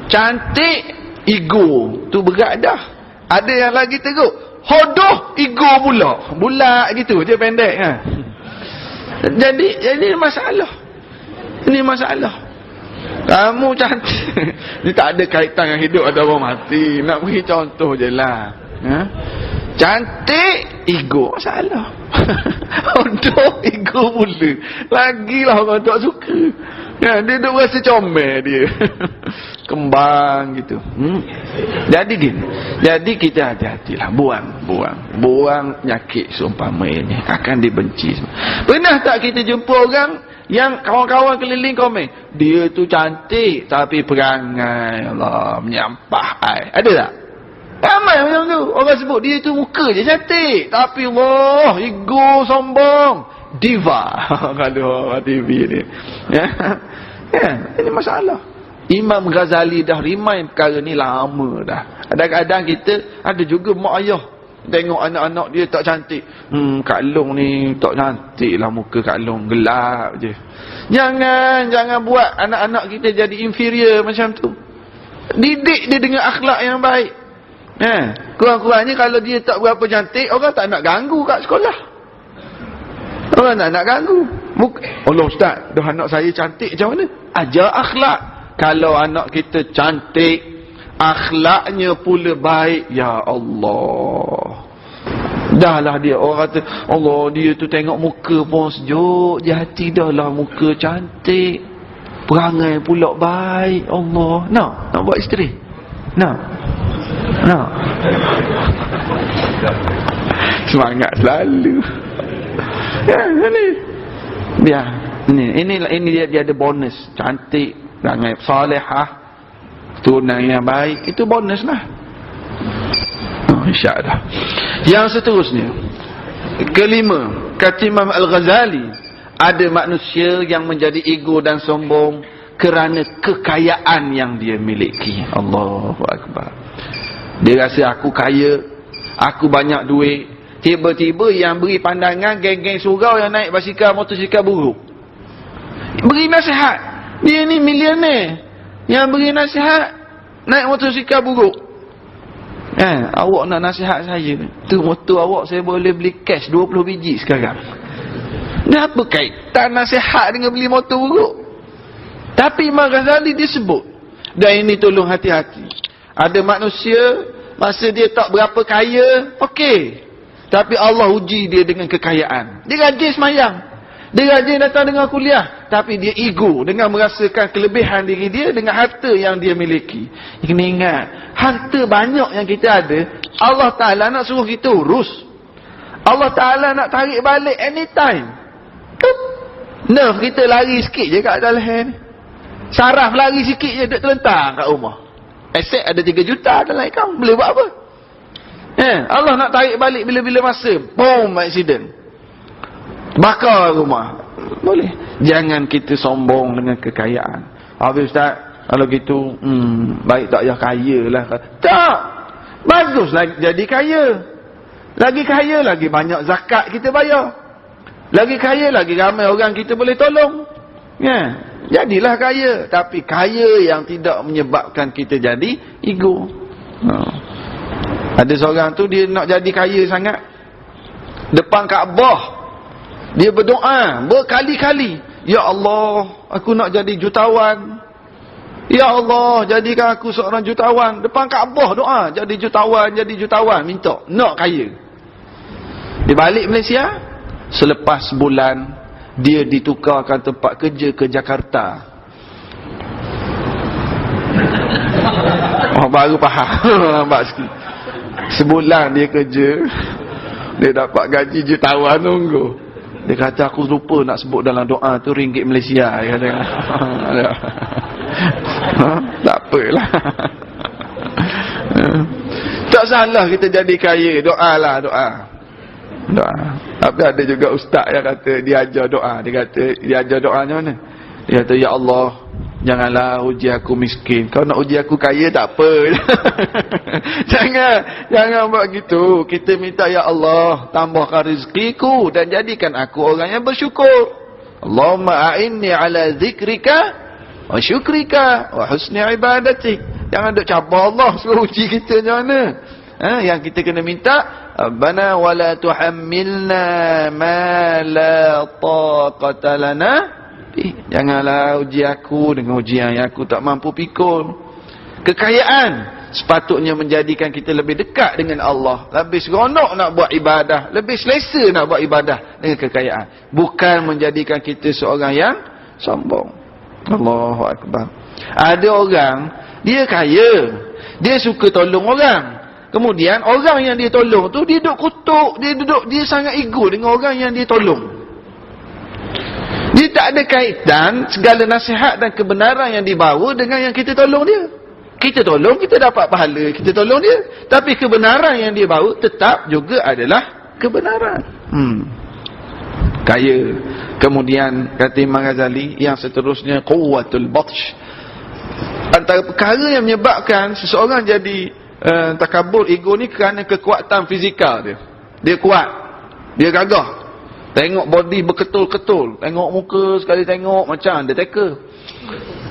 Cantik, ego. Tu berat dah. Ada yang lagi teruk, hodoh, ego pula. Bulat gitu je, pendek. Jadi masalah. Ini masalah. Kamu cantik. Ni tak ada kaitan dengan hidup atau mati. Nak beri contoh je lah. Cantik, ego, masalah. Hodoh, ego pula. Lagilah orang tak suka. Dia duk rasa comel dia. Kembang gitu. Jadi gini. Jadi kita hati-hatilah. Buang penyakit seumpama ini. Akan dibenci. Pernah tak kita jumpa orang yang kawan-kawan keliling komen, dia tu cantik tapi perangai Allah menyampah ai. Ada tak? Ramai macam tu. Orang sebut dia tu muka je cantik tapi Allah ego sombong. Diva. Kalau orang TV ni. Ini masalah. Imam Ghazali dah remind perkara ni lama dah. Kadang-kadang kita ada juga mak ayah tengok anak-anak dia tak cantik. Kak Long ni tak cantik lah muka Kak Long, gelap je. Jangan buat anak-anak kita jadi inferior macam tu. Didik dia dengan akhlak yang baik. Kurang-kurangnya kalau dia tak berapa cantik, orang tak nak ganggu kat sekolah. Orang tak nak ganggu. Allah Ustaz, dah anak saya cantik macam mana? Ajar akhlak. Kalau anak kita cantik, akhlaknya pula baik, ya Allah. Dah lah dia, orang kata, Allah dia tu tengok muka pun sejuk je hati, dah lah muka cantik. Perangai pula baik, Allah. Nak buat isteri? Nak. Semangat selalu. Ini dia ada bonus. Cantik, perangai salihah, turunan yang baik, itu bonus lah. InsyaAllah. Yang seterusnya, kelima, kata Imam Al-Ghazali, ada manusia yang menjadi ego dan sombong kerana kekayaan yang dia miliki. Allahu Akbar. Dia rasa aku kaya, aku banyak duit. Tiba-tiba yang beri pandangan geng-geng surau yang naik basikal motosikal buruk, beri nasihat. Dia ni milioner, yang beri nasihat naik motosikal buruk. Awak nak nasihat saya, tu motor awak saya boleh beli cash 20 biji sekarang. Dah apa kaitan nasihat dengan beli motor buruk? Tapi Imam Ghazali disebut, dan ini tolong hati-hati. Ada manusia masa dia tak berapa kaya, okey, tapi Allah uji dia dengan kekayaan. Dia rajin semayang, dia rajin datang dengan kuliah, tapi dia ego dengan merasakan kelebihan diri dia dengan harta yang dia miliki. Kena ingat, harta banyak yang kita ada, Allah Ta'ala nak suruh kita urus. Allah Ta'ala nak tarik balik anytime. Nerf kita lari sikit je kat dalam hand. Saraf lari sikit je, duduk terlentang kat rumah. Aset ada 3 juta dalam akaun, boleh buat apa? Allah nak tarik balik bila-bila masa, boom, accident, bakar rumah. Boleh. Jangan kita sombong dengan kekayaan. Habis Ustaz, kalau gitu baik tak payah kaya lah. Tak, baguslah jadi kaya. Lagi kaya, lagi banyak zakat kita bayar. Lagi kaya, lagi ramai orang kita boleh tolong. Jadilah kaya, tapi kaya yang tidak menyebabkan kita jadi ego. Ada seorang tu dia nak jadi kaya sangat. Depan Kaabah dia berdoa berkali-kali, ya Allah, aku nak jadi jutawan. Ya Allah, jadikan aku seorang jutawan. Depan Kaabah doa, jadi jutawan, minta nak kaya. Dia balik Malaysia, selepas sebulan dia ditukarkan tempat kerja ke Jakarta. Baru faham. Lambat sikit. Sebulan dia kerja, dia dapat gaji jutawan, tunggu. Dia kata aku lupa nak sebut dalam doa tu ringgit Malaysia. Dia kata, tak apalah. Tak salah kita jadi kaya, doa lah, doa. Tapi ada juga ustaz yang kata dia ajar doa. Dia kata dia ajar doanya mana? Dia kata, ya Allah, janganlah uji aku miskin. Kau nak uji aku kaya tak apa. Jangan buat gitu. Kita minta, ya Allah, tambahkan rezekiku dan jadikan aku orang yang bersyukur. Allahumma a'inni ala zikrika wa syukrika wa husni ibadatik. Jangan duk cabar Allah suruh uji kita macam mana. Yang kita kena minta, Rabbana wala tuhammilna ma la taqata lana. Janganlah uji aku dengan ujian yang aku tak mampu pikul. Kekayaan sepatutnya menjadikan kita lebih dekat dengan Allah, lebih seronok nak buat ibadah, lebih selesa nak buat ibadah dengan kekayaan, bukan menjadikan kita seorang yang sombong. Allahu Akbar. Ada orang dia kaya, dia suka tolong orang, kemudian orang yang dia tolong tu dia duduk kutuk, dia sangat ego dengan orang yang dia tolong. Dia tak ada kaitan segala nasihat dan kebenaran yang dibawa dengan yang kita tolong dia. Kita tolong, kita dapat pahala, kita tolong dia. Tapi kebenaran yang dia bawa tetap juga adalah kebenaran. Kaya. Kemudian kata Imam Ghazali, yang seterusnya quwwatul batsh. Antara perkara yang menyebabkan seseorang jadi takabur, ego ni, kerana kekuatan fizikal dia. Dia kuat, dia gagah. Tengok body berketul-ketul, tengok muka sekali tengok macam Undertaker.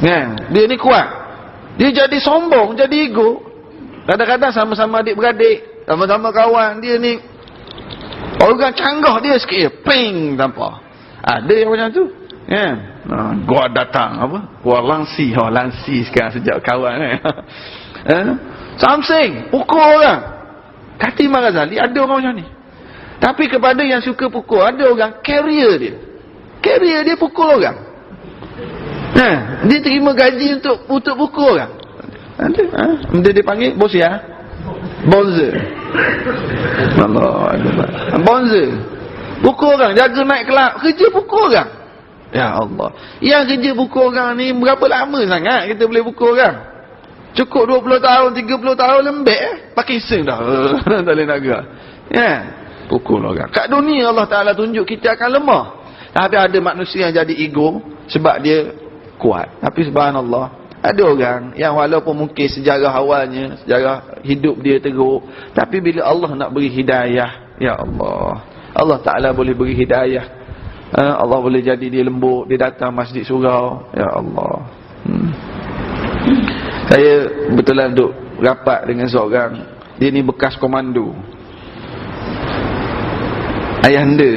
Dia ni kuat. Dia jadi sombong, jadi ego. Kadang-kadang sama-sama adik-beradik, sama-sama kawan, dia ni orang canggah dia sikit, ping tanpa. Ada yang macam tu. Gua datang apa? Gua Langsi sekarang sejak kawan Samsing, pukul orang. Kata Imam Ghazali, ada orang macam ni. Tapi kepada yang suka pukul, ada orang carrier dia pukul orang. Dia terima gaji untuk pukul orang. Dia dipanggil bos ya. Bonzer. Allah Akbar. Bonzer. Pukul orang, jaga naik kelab, kerja pukul orang. Ya Allah. Yang kerja pukul orang ni berapa lama sangat kita boleh pukul orang? Cukup 20 tahun, 30 tahun lembek pakai seng dah. Tak boleh nak gerak. Pukul orang. Kat dunia Allah Ta'ala tunjuk kita akan lemah. Tapi ada manusia yang jadi ego sebab dia kuat. Tapi subhanallah, ada orang yang walaupun mungkin sejarah awalnya, sejarah hidup dia teruk, tapi bila Allah nak beri hidayah, ya Allah, Allah Ta'ala boleh beri hidayah. Allah boleh jadi dia lembut, dia datang masjid surau, ya Allah. Saya betulan duduk rapat dengan seorang, dia ni bekas komando, ayahanda.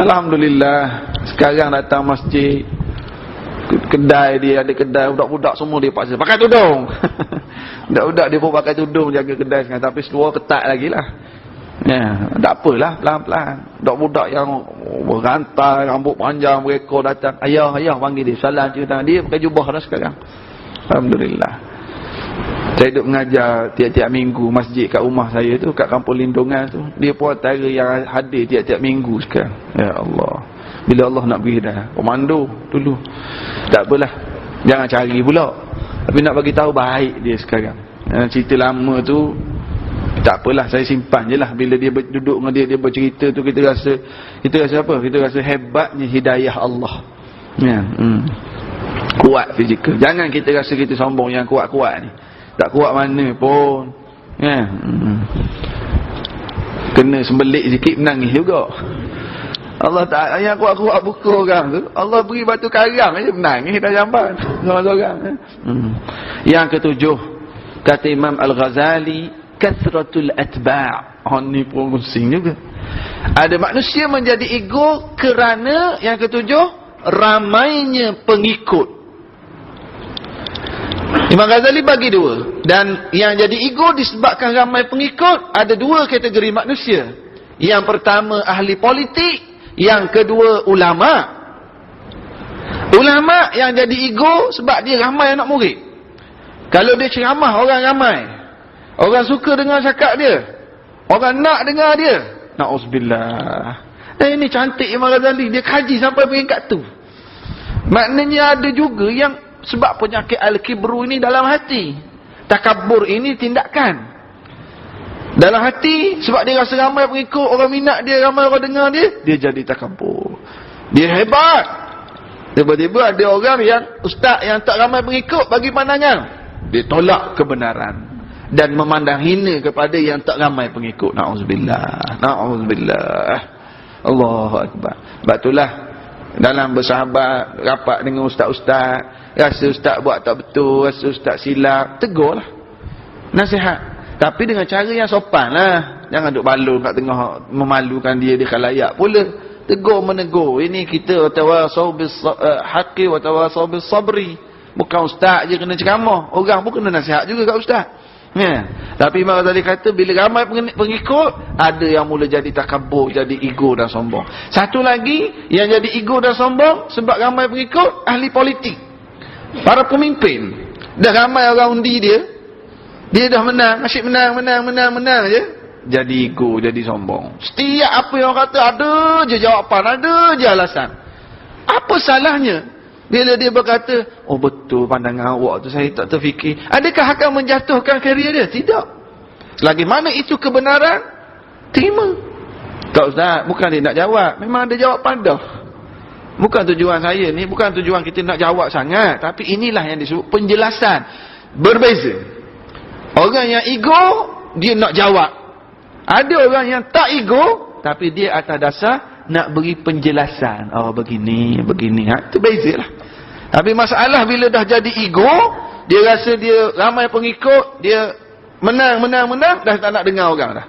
Alhamdulillah, sekarang datang masjid, kedai dia, ada kedai, budak-budak semua dia paksa pakai tudung. Budak-budak dia pun pakai tudung jaga kedai sekarang, tapi seluar ketat lagi lah. Tak apalah, pelan-pelan. Budak-budak yang berantai, rambut panjang, mereka datang, ayah panggil dia, salam cerita, dia pakai jubah dah sekarang. Alhamdulillah. Saya duduk mengajar tiap-tiap minggu masjid kat rumah saya tu, kat kampung Lindungan tu. Dia pun antara yang hadir tiap-tiap minggu sekarang. Ya Allah. Bila Allah nak beri dah komando dulu, tak apalah, jangan cari pula, tapi nak bagi tahu baik dia sekarang. Cerita lama tu tak apalah, saya simpan je lah. Bila dia duduk dengan dia bercerita tu, kita rasa apa? Kita rasa hebatnya hidayah Allah. Kuat fizikal. Jangan kita rasa kita sombong yang kuat-kuat ni. Tak kuat mana pun. Kena sembelik sikit menangis juga. Allah Ta'ala yang kuat-kuat pukul orang tu, Allah beri batu karang aja menangis dah jamban seorang-seorang. Yang ketujuh, kata Imam Al-Ghazali, kathratul atba'. Ni pun pusing juga. Ada manusia menjadi ego kerana, yang ketujuh, ramainya pengikut. Imam Ghazali bagi dua. Dan yang jadi ego disebabkan ramai pengikut, ada dua kategori manusia. Yang pertama ahli politik, yang kedua ulama. Ulama yang jadi ego sebab dia ramai anak murid. Kalau dia ceramah, orang ramai, orang suka dengar cakap dia, orang nak dengar dia. Na'udzubillah. Ini cantik Imam Ghazali, dia kaji sampai peringkat tu. Maknanya ada juga yang sebab penyakit al-kibru ini dalam hati, takabur ini tindakan dalam hati, sebab dia rasa ramai pengikut, orang minat dia, ramai orang dengar dia, dia jadi takabur, dia hebat. Tiba-tiba ada orang yang ustaz yang tak ramai pengikut, bagi pandangan dia tolak kebenaran dan memandang hina kepada yang tak ramai pengikut. Na'udzubillah. Na'udzubillah. Allahu Akbar. Sebab itulah dalam bersahabat, rapat dengan ustaz-ustaz, rasa ustaz buat tak betul, rasa ustaz silap, tegurlah, nasihat, tapi dengan cara yang sopan lah. Jangan duk balon kat tengah, memalukan dia di khalayak pula. Tegur menegur. Ini kita tawasau bis haqqi wa tawasau bis sabri. Bukan ustaz je kena ceramah, orang pun kena nasihat juga kat ustaz. Ya. Tapi Imam Ghazali kata bila ramai pengikut, ada yang mula jadi takabur, jadi ego dan sombong. Satu lagi yang jadi ego dan sombong sebab ramai pengikut, ahli politik, para pemimpin. Dah ramai orang undi dia dah menang, asyik menang je, jadi ego, jadi sombong. Setiap apa yang orang kata ada je jawapan, ada je alasan. Apa salahnya bila dia berkata, oh betul pandangan awak tu, saya tak terfikir. Adakah akan menjatuhkan karier dia? Tidak. Selagi mana itu kebenaran, terima. Tak ustaz, bukan dia nak jawab, memang ada jawapan dah. Bukan tujuan saya ni, bukan tujuan kita nak jawab sangat, tapi inilah yang disebut penjelasan. Berbeza. Orang yang ego, dia nak jawab. Ada orang yang tak ego, tapi dia atas dasar nak beri penjelasan. Oh begini. Itu beza lah. Tapi masalah bila dah jadi ego, dia rasa dia ramai pengikut, dia menang, dah tak nak dengar orang dah.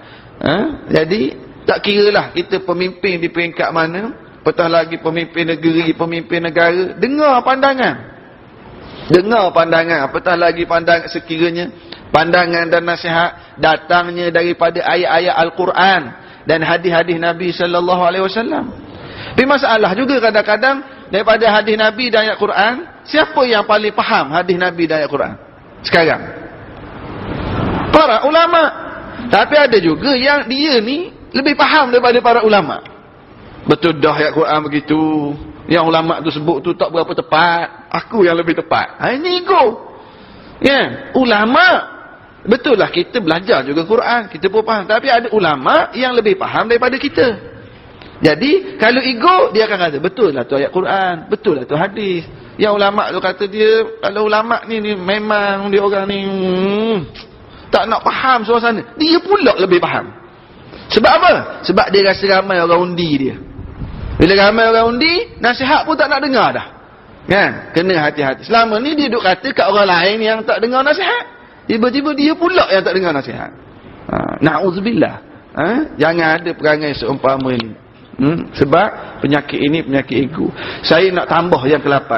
Jadi tak kira lah kita pemimpin di peringkat mana, apatah lagi pemimpin negeri, pemimpin negara, dengar pandangan, apatah lagi pandangan sekiranya pandangan dan nasihat datangnya daripada ayat-ayat Al-Quran dan hadis-hadis Nabi sallallahu alaihi wasallam. Tapi masalah juga kadang-kadang daripada hadis Nabi dan ayat Quran, siapa yang paling faham hadis Nabi dan ayat Quran sekarang? Para ulama. Tapi ada juga yang dia ni lebih faham daripada para ulama. Betul dah ayat Quran begitu, yang ulama tu sebut tu tak berapa tepat, aku yang lebih tepat. Ini ego. Ya, ulama betul lah, kita belajar juga Quran, kita pun faham, tapi ada ulama yang lebih faham daripada kita. Jadi kalau ego, dia akan kata betul lah tu ayat Quran, betul lah tu hadis. Yang ulama tu kata dia, kalau ulama ni memang dia orang ni tak nak faham suasana, dia pula lebih faham. Sebab apa? Sebab dia rasa ramai orang undi dia. Bila ramai orang undi, nasihat pun tak nak dengar dah. Kan? Kena hati-hati. Selama ni dia duk kata kat orang lain yang tak dengar nasihat, tiba-tiba dia pula yang tak dengar nasihat. Na'udzubillah. Jangan ada perangai seumpama ini. Sebab penyakit ini penyakit ego. Saya nak tambah yang ke-8.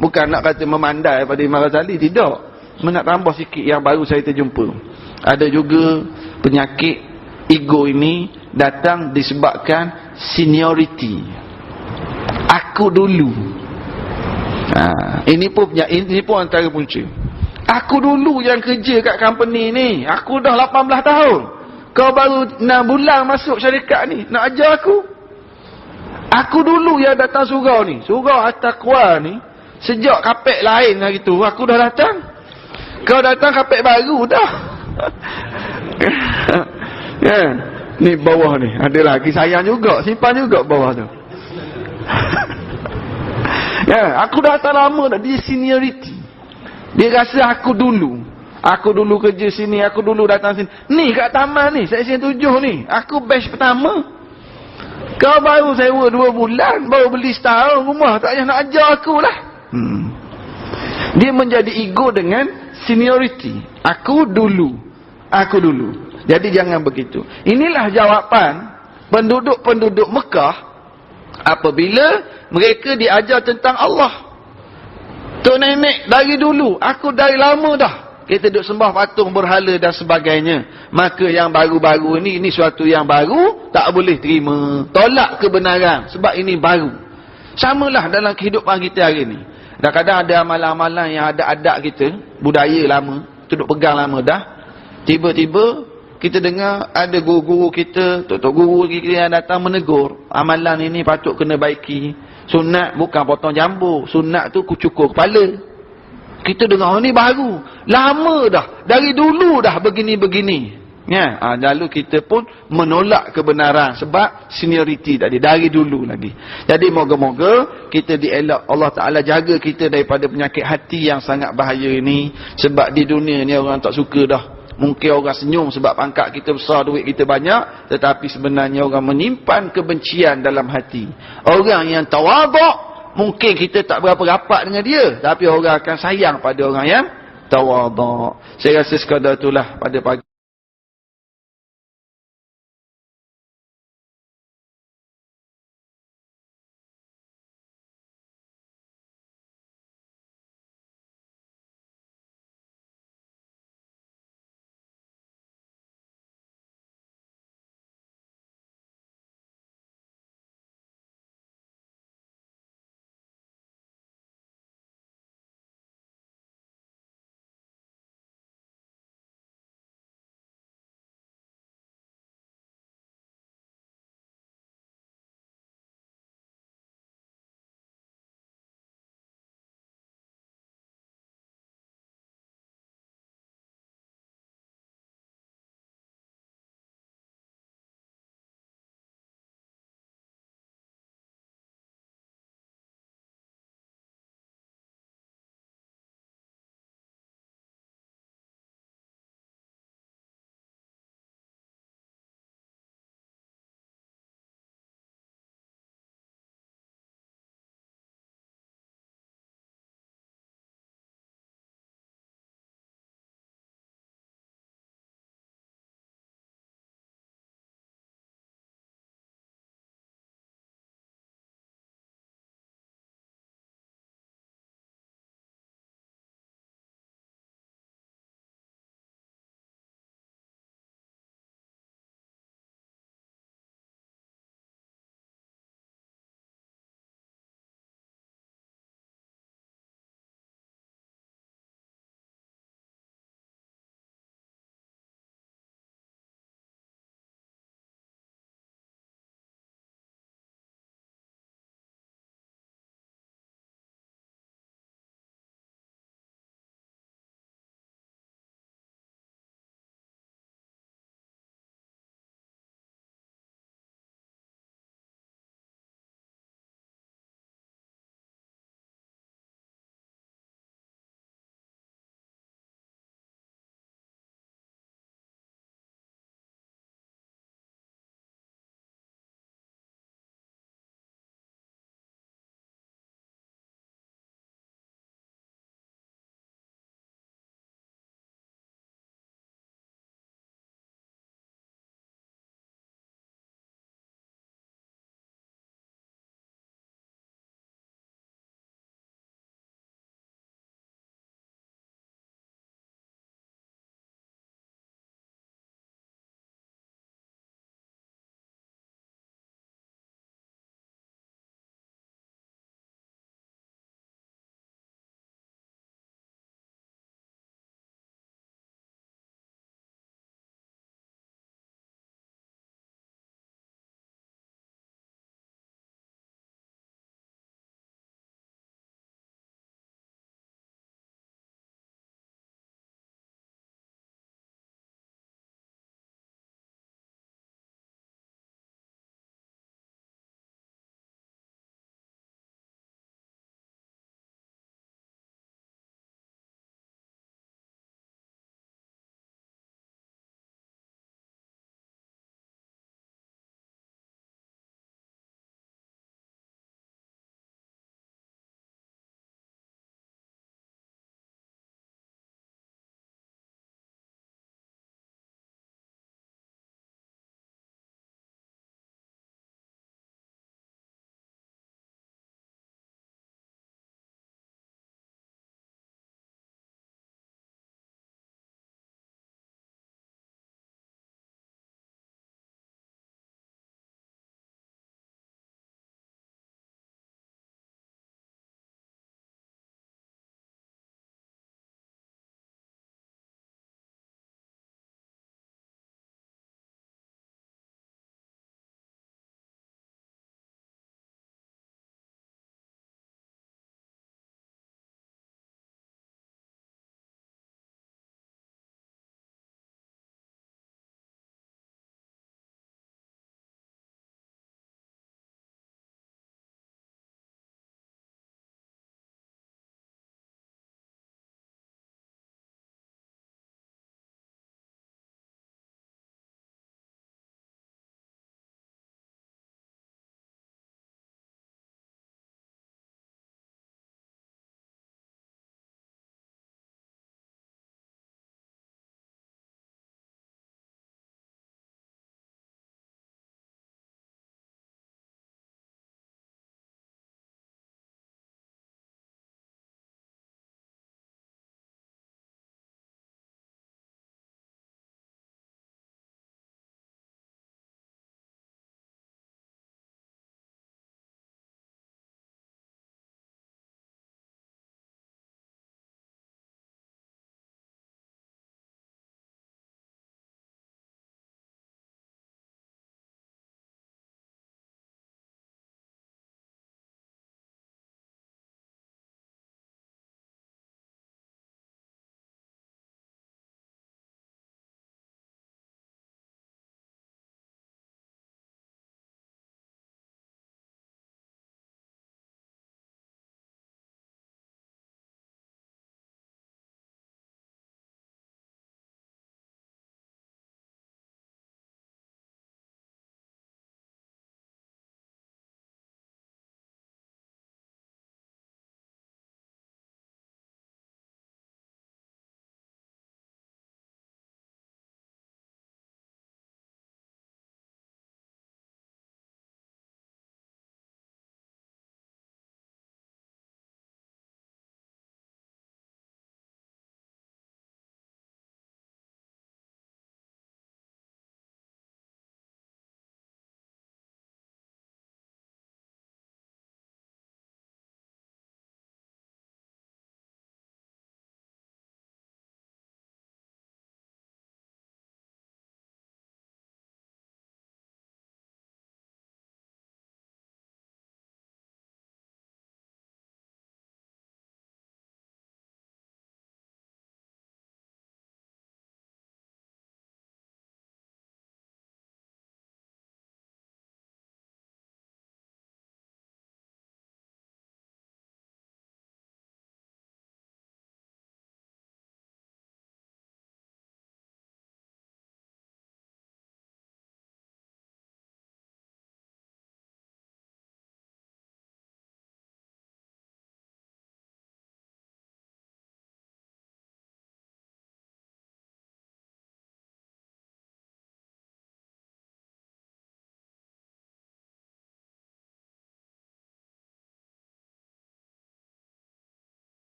Bukan nak kata memandai pada Imam Ghazali, tidak. Nak tambah sikit yang baru saya terjumpa. Ada juga penyakit ego ini datang disebabkan seniority. Aku dulu. Ini pun antara punca. Aku dulu yang kerja kat company ni, aku dah 18 tahun. Kau baru 6 bulan masuk syarikat ni, nak ajar aku. Aku dulu yang datang surau ni, surau At-Taqwa ni, sejak kapek lain hari tu, aku dah datang. Kau datang kapek baru dah. Ya, ni bawah ni, ada lagi sayang juga, simpan juga bawah tu. Ya, aku dah datang lama dah, dia seniority. Dia rasa aku dulu kerja sini, aku dulu datang sini. Ni kat taman ni, seksyen 7 ni, aku batch pertama. Kau baru sewa 2 bulan, baru beli setahun rumah, tak payah nak ajar aku lah. Dia menjadi ego dengan seniority. Aku dulu. Jadi jangan begitu. Inilah jawapan penduduk-penduduk Mekah apabila mereka diajar tentang Allah. Tok nenek dari dulu, aku dari lama dah, kita duk sembah patung berhala dan sebagainya. Maka yang baru-baru ini suatu yang baru, tak boleh terima, tolak kebenaran sebab ini baru. Samalah dalam kehidupan kita hari ini. Kadang-kadang ada amalan-amalan yang ada adat kita, budaya lama, tu duk pegang lama dah. Tiba-tiba kita dengar ada guru-guru kita, tok-tok guru kita yang datang menegur, amalan ini patut kena baiki. Sunat bukan potong jambu, sunat tu cukur kepala. Kita dengar ni baru, lama dah, dari dulu dah begini-begini. Ya, lalu kita pun menolak kebenaran sebab seniority tadi dari dulu lagi. Jadi moga-moga kita dielak Allah Taala jaga kita daripada penyakit hati yang sangat bahaya ini. Sebab di dunia ni orang tak suka dah Mungkin orang senyum sebab pangkat kita besar, duit kita banyak, tetapi sebenarnya orang menyimpan kebencian dalam hati. Orang yang tawaduk, mungkin kita tak berapa rapat dengan dia, tapi orang akan sayang pada orang yang tawaduk. Saya rasa sekadar itulah pada pagi